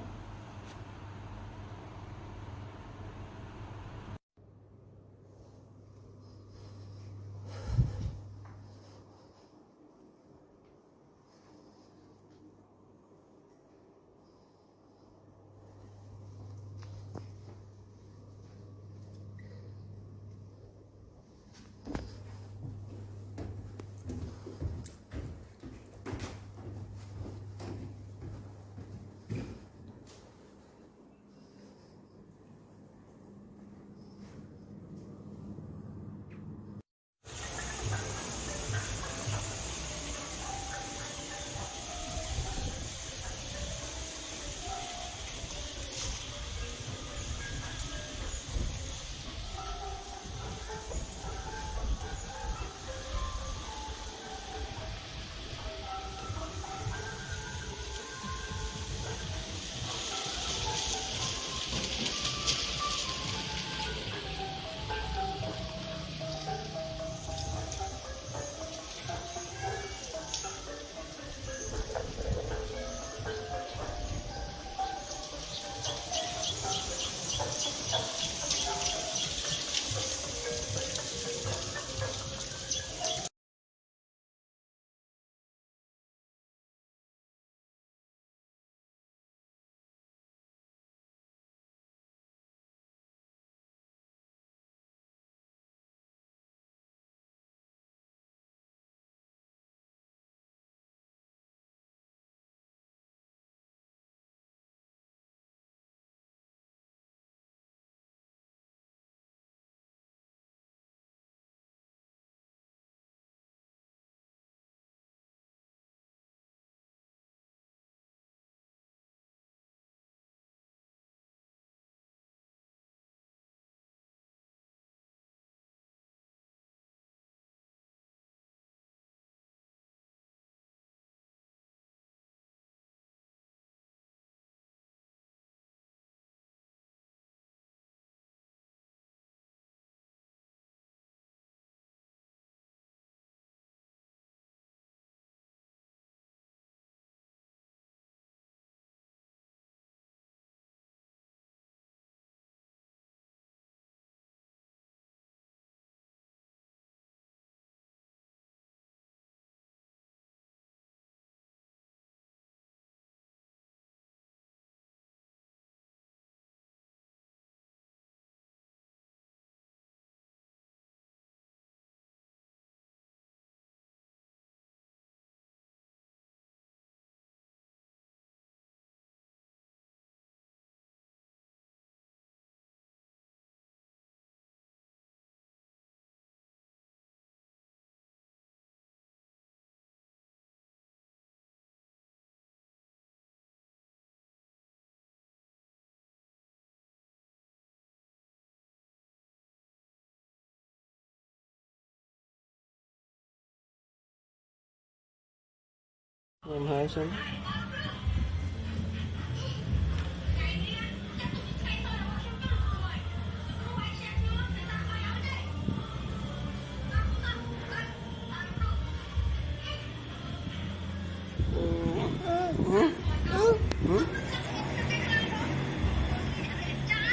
Em hai xuống.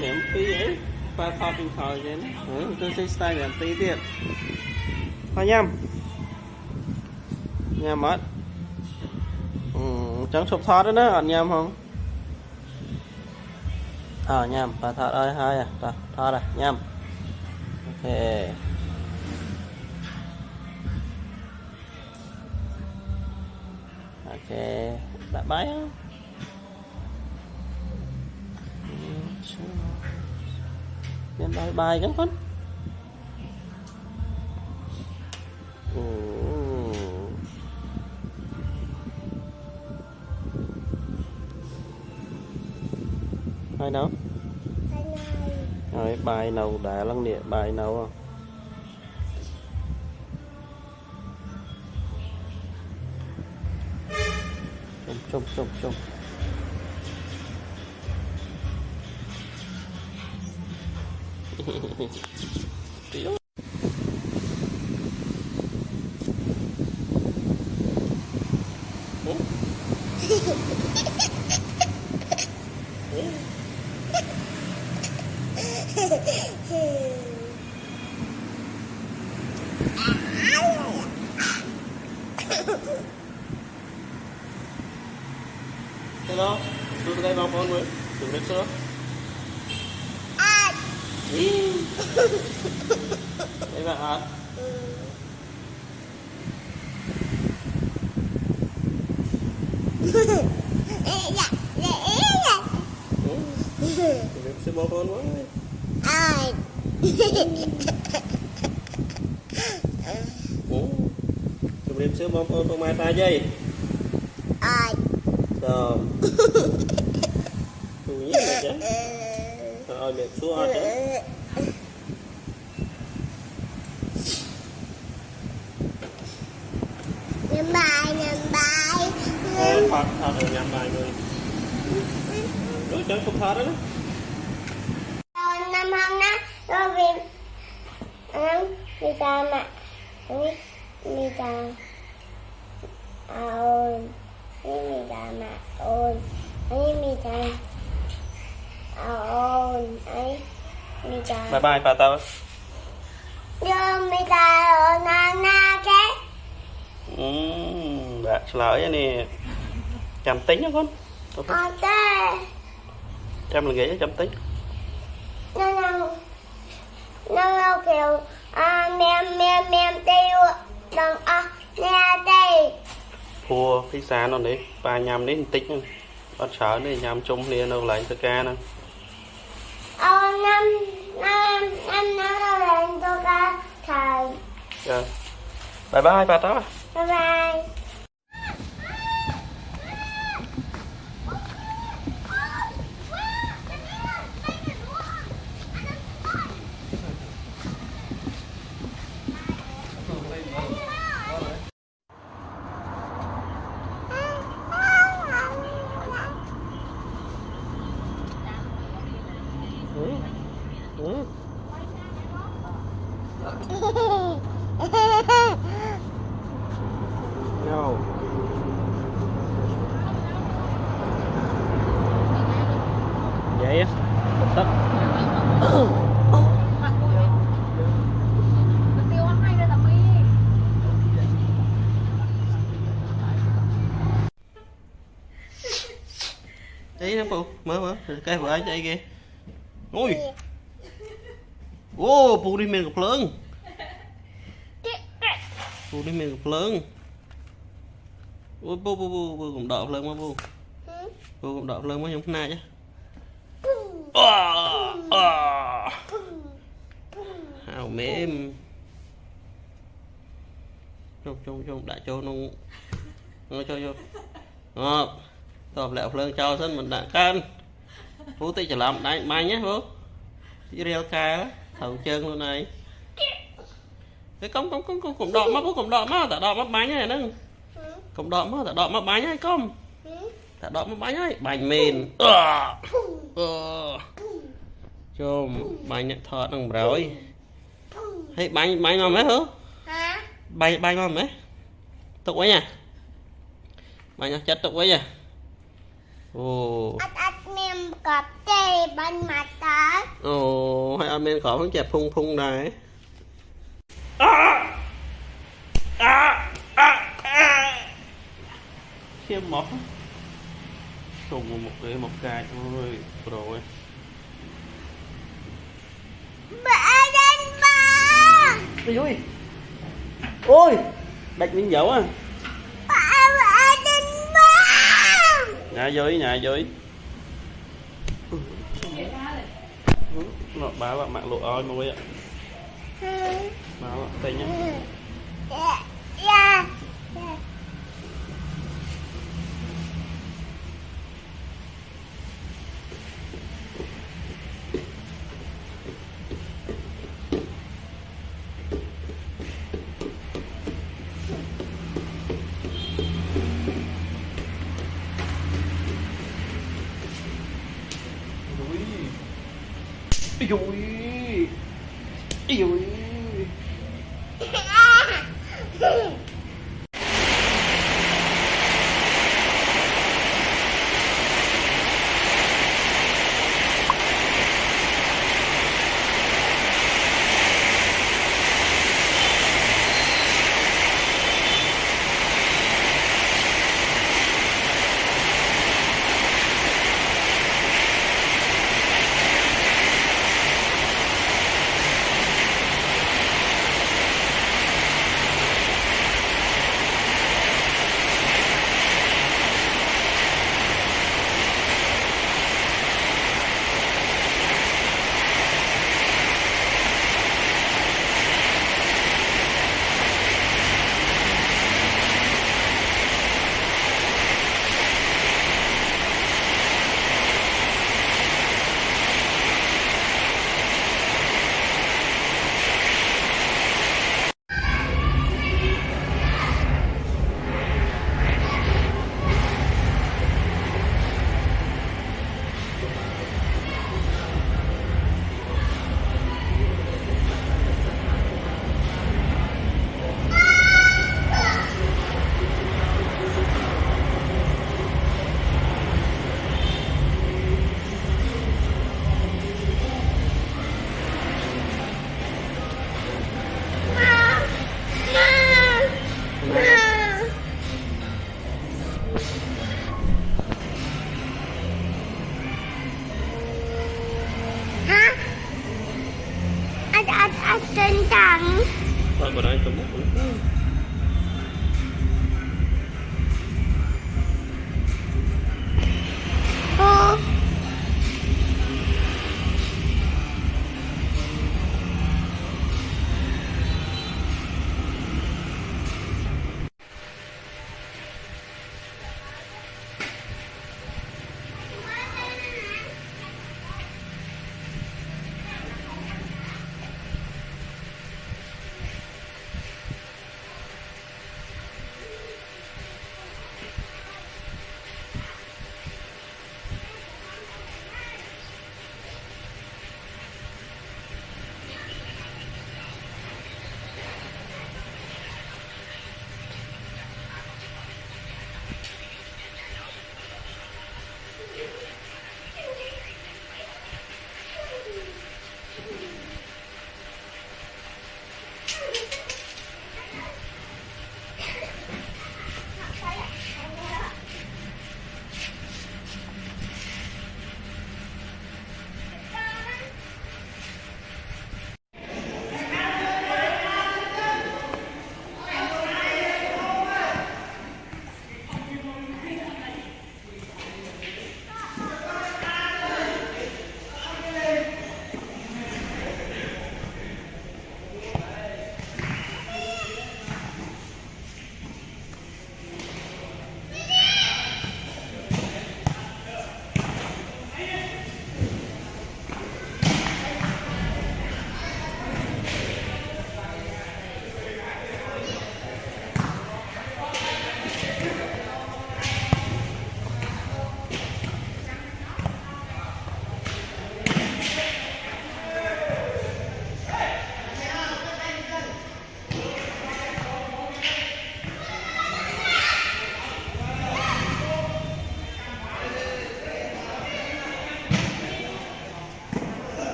Mẹ tí ấy pha thọt bình thòi chứ tôi sẽ style mẹ tí tiệt thôi nhâm nhâm mất chẳng sụp thọt đó nữa nhâm không nhâm pha thọt ơi hai thọt à nhâm ok ok đã bái không nên bye bye kan con hai đâu rồi bài nào đã lăng địa bài nào không trông hello tôi đây vào con mới đừng biết sữa đây bạn hả đừng sẽ bỏ con quá đừng sẽ bỏ con mai ta dây rồi tôi nghĩ là chứ rồi đẹp xua chứ nhầm bài thật rồi nhầm bài người đối chân không thật đó năm hôm đó rồi vì sao mà vì sao ôn vì sao mà ôn vì sao ôn vì sao bye bye bà tao nhưng vì sao nàng na cái đã lợi nè chăm tính đó con chăm là ghế chăm tính nó kiểu mềm tiêu đằng nghe đây thua cái xa nó đấy ba nhầm đến tích con sợ đấy nhầm chung liền đâu lại tất cả nè năm nó lên tôi ca thầy rồi bye bye bà tao bye bye No. Vậy á, tất. Đấy nó phụ, mở cái vợ chạy kìa. Ôi. Ô, phụ đi miền cục lớn. Phụ đi miền cục lớn. Ôi bố cũng đọt lên mà bố cũng đọt lên mà không nay chứ hào mềm trong đại châu nó cho tôm lẹo lên cho xin mình đã can bố tí trở làm đại mai nhé bố chỉ rêu ca thầu chân luôn này cái cũng đọt mắt bố cũng đọt mắt tại đọt mắt bánh này nó Không đọt mà, đọt mà bánh ấy không? Ta đọt mà bánh ấy, bánh mền. Chôm, bánh nhận thọt đằng rồi. Hey, bánh mà mấy hả? Hả? Bánh mà mấy? Tục ấy nha. Bánh chất tục ấy nha. Ồ. Ắt mềm cọp chê bánh mặt đó. Ồ, hay ăn men khỏi phấn chẹp phung này. Khiêm mọc. Trùng một cái ôi, rồi. Bà đến ba. Ôi ôi. Ôi, bạch miếng dấu à. Bà đến ba. Nhà dưới. Kể ra này. Nó bà là mạng lộ oi môi ạ. Bà là tay nhá. Dạ. Ui ui ui.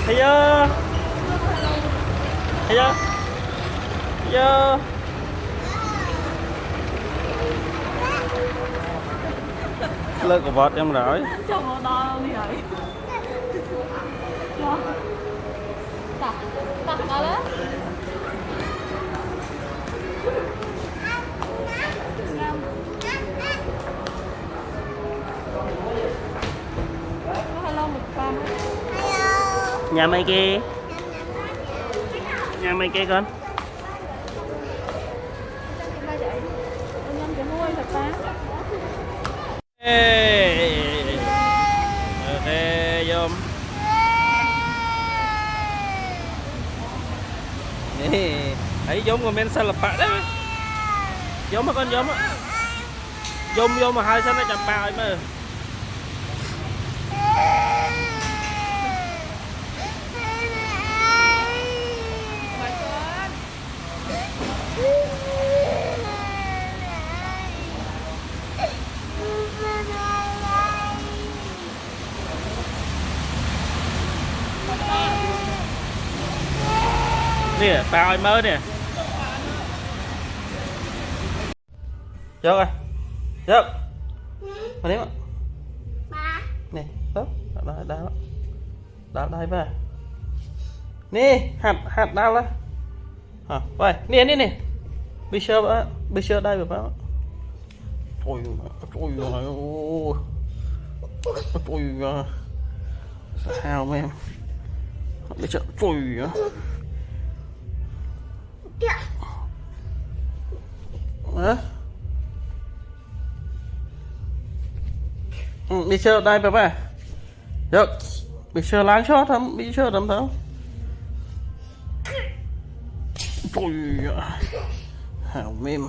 thấy chưa thấy chưa thấy chưa lơ của vọt em rồi Chồng nó đo gì vậy? Tắt, tắt vào đó. Có hello một con. nhà mày kia con Ba chạy. Anh em cái môi thật ta. ê ê dôm thấy giống của men sao là phải đấy giống mà con giống á giống mà hai sao nó chậm bao ấy mà nè bao ấy mới nè Dốc ơi Dốc mà nếm ạ nè đó đây ba nè hạt đau lá hả vậy nè bây giờ đây được không ôi sao em bây giờ hả bây giờ đây bà được bây giờ láng chót thấm bây giờ đấm thấm ôi hảo mềm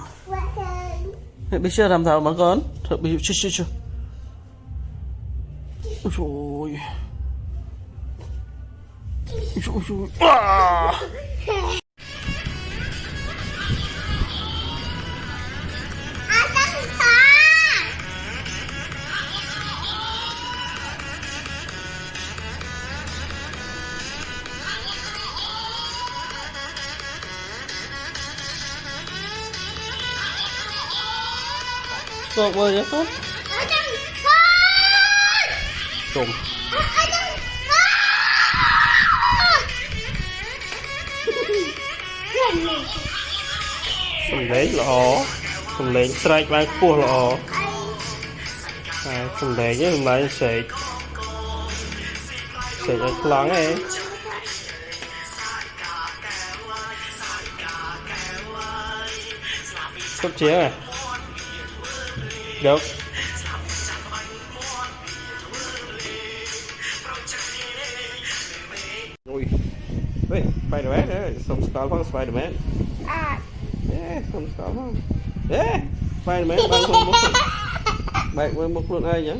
bây giờ làm thảo mà con thật bây giờ chưa rồi Cột bơi vậy không? Trùng. Phần lấy lọ, phần lấy strike vai cua lọ. Phần lấy nhé, phần lấy sệt ở lắng này. Cấp chĩa này. Được. Ui. Ui, Spider-Man đấy, xong style bằng Spider-Man. Xong style bằng. Spider-Man bạn với một luôn ai nhá.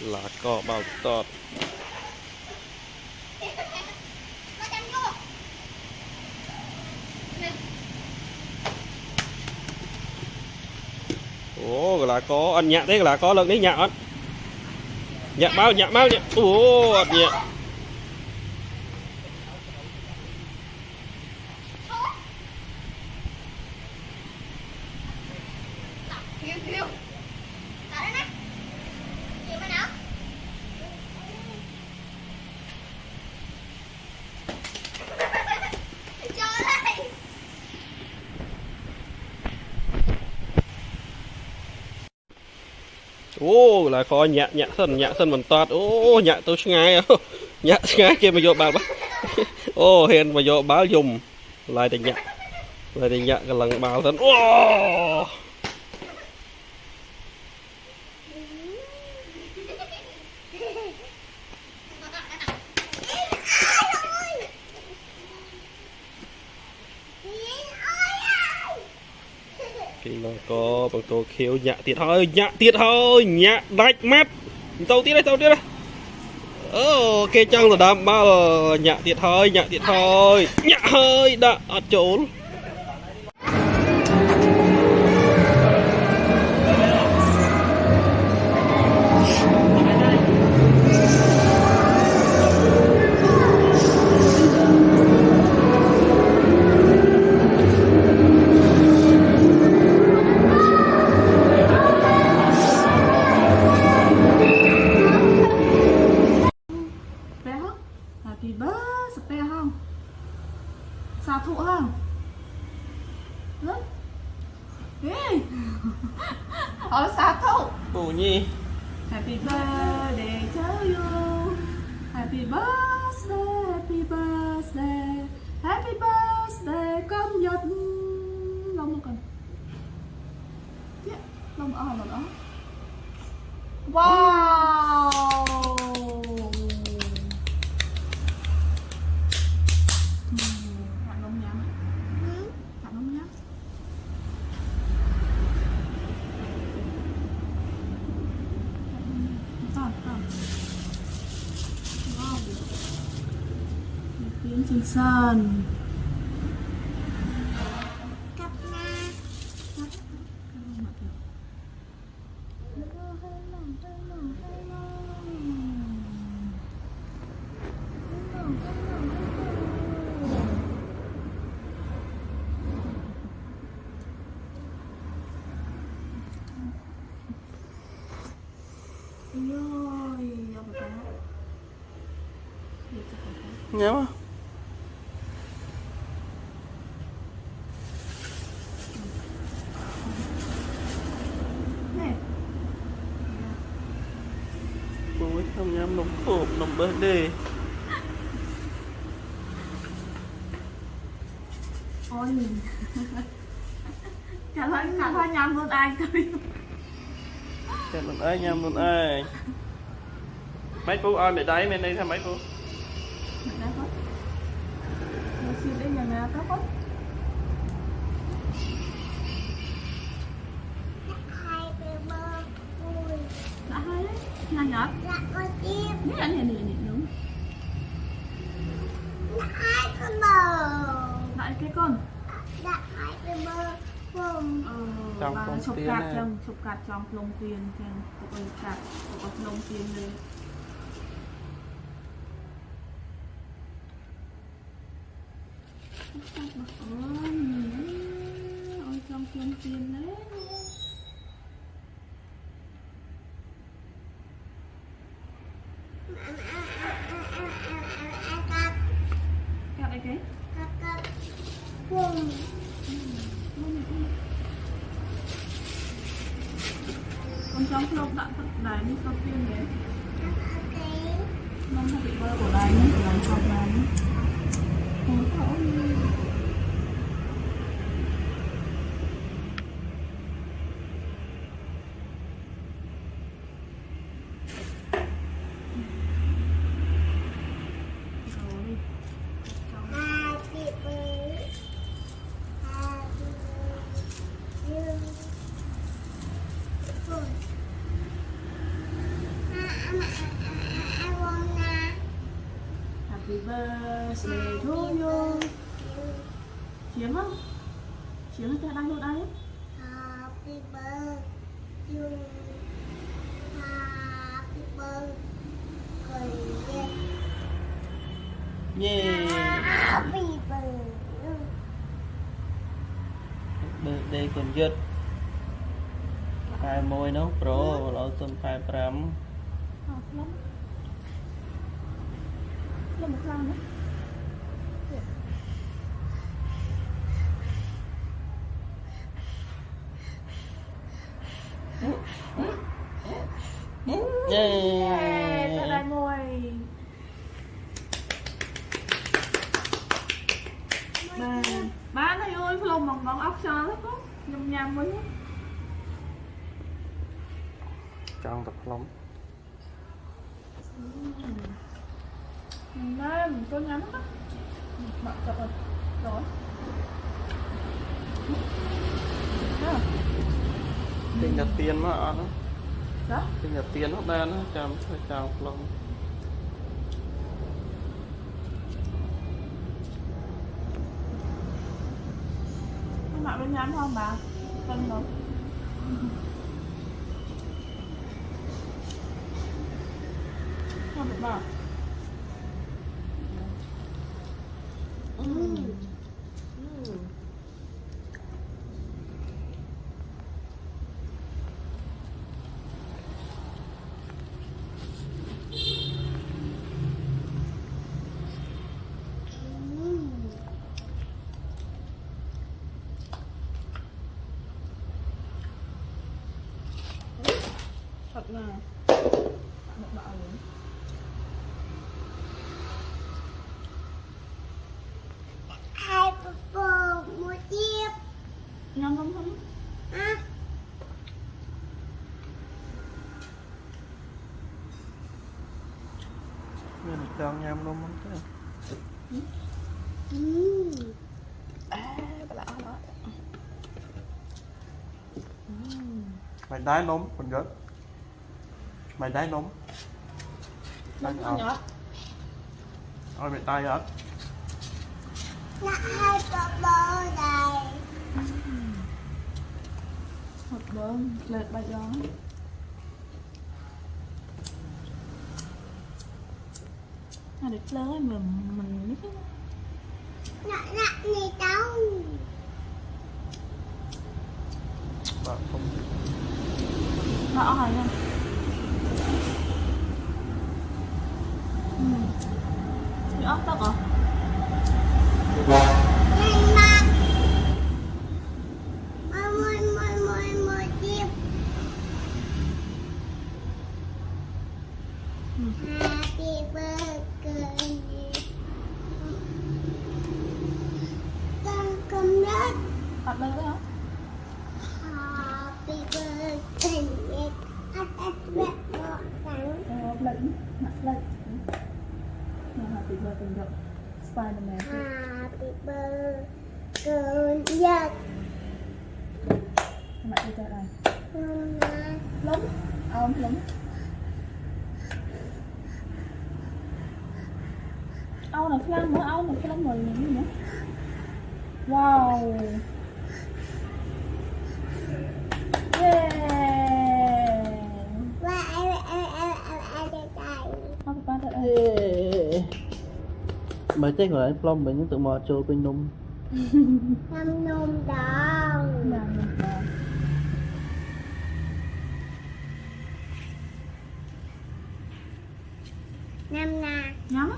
Là cọ bao tọt. Ồ, là có ăn nhạ thế là có lần đấy nhạ ăn. Nhạ bao. Ồ, ăn nhạ. Ô là khó nhẹ sân mình toát ô nhẹ tôi ngay nhẹ ngay kia mà vô bà bác ô hèn mà vô báo dùng lại thì nhẹ cái lần báo thân ô là có bằng tô khiếu nhạ tiệt thôi nhạ đạch mắt tàu tiết đây ok chân là đam bao nhạ tiệt thôi nhạ hơi đã ở trốn Happy birthday không? Sao thụ không? Lớn ê sao thụ Ủa nhi Happy birthday to you. Happy birthday con Nhật. Lông một con. Lông ở đó. Wow. Hạt lông nhá. Hạt lông nhá. Tiếng trên sân. nhớ không? Ôi không nhắm nồng khổ nồng bớt đi. Ôi cả thôi nhầm luôn ai thôi. Chào mình ơi nhầm luôn ơi. Mấy phút ơi mày đấy bên đây sao mấy phút? Mình đã hết. Mình xin đến nhà mẹ có hết. Đã hay đấy. Nhà nhỏ. Dạ con chim. Nè đúng. Dạ hai con bò. Lại cái con. Dạ hai cái bò. Cùng. Trong Và con chụp tiền cạt này. chụp cạt trong lông tiền trên tụi cạt có lông tiền này. Ôi trong lông tiền đấy. Cắt đây cái. Cắt. Cùng. Con trong lông đã đài như con tiên đấy. Mong happy birthday của đài nhé, của đài học đài nhé. Không có Happy birthday to you. Chiếm không? Chiếm thì đang luôn đây. Happy birthday. Happy birthday. Yeah. Happy birthday. Birthday còn giật. cái môi nó pro nó tôm cái pram Lên một lần nữa. Tới đây ngồi. Ba này ơi, lòng bằng món ốc cho lắm á. Nhầm nhầm với nó. trong tập lắm Đây, mình có nhắm á. Bạn chọc rồi. Rồi. tình nhật tiền mà ăn Đó. tình nhật tiền nó đen nó chăm lắm Các bạn bên nhắm không bà? Cân không? Không được bà. Thật là một bạo luôn. Hai bố một chiếc. Nhắm không không? À, nên đang nhâm luôn không thế mày đái nóng còn gớt mày đái nóng Nó nhỏ. ôi mày tay hết là hai bố đây. Thật bơm, lệch bà gió. Nó được lớn mình biết đó. Nặng này đâu. bạn không Nó hỏi nha. Bị ốc tóc à? Nhanh mặt. Một chiếc. Happy birthday. Con cầm đất. Bắt lên đấy hả? Happy birthday. Ăn bẹt ngọt sẵn. Lệnh, mặt lệnh. Happy birthday rộng. Spider-Man. Happy birthday. Các bạn đi tới đây. Lúng. Lúng. Âu này phlang nữa, âu này phlang rồi gì nữa. Wow. Yeah. Happy birthday. mấy tết rồi anh plom mình tự mò trôi bên nung Năm nôm đào. Năm nà. Nhắm á.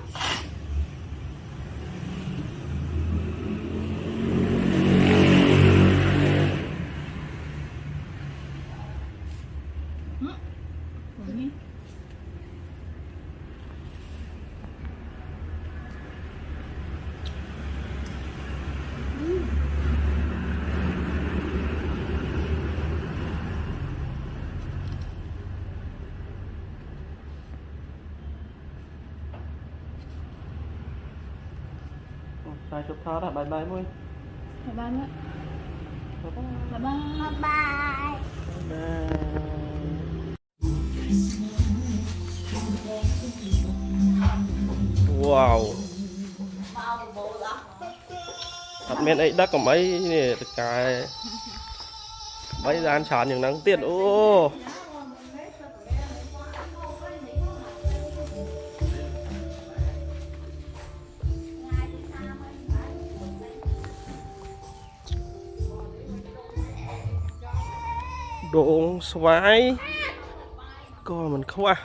sai chụp tháo đã bye bye môi Bye bye nữa. Bye bye. Bye bye. wow thật men ấy đất có mấy nè cái mấy gian tràn những nắng tiết ô đồn xoáy co mình không à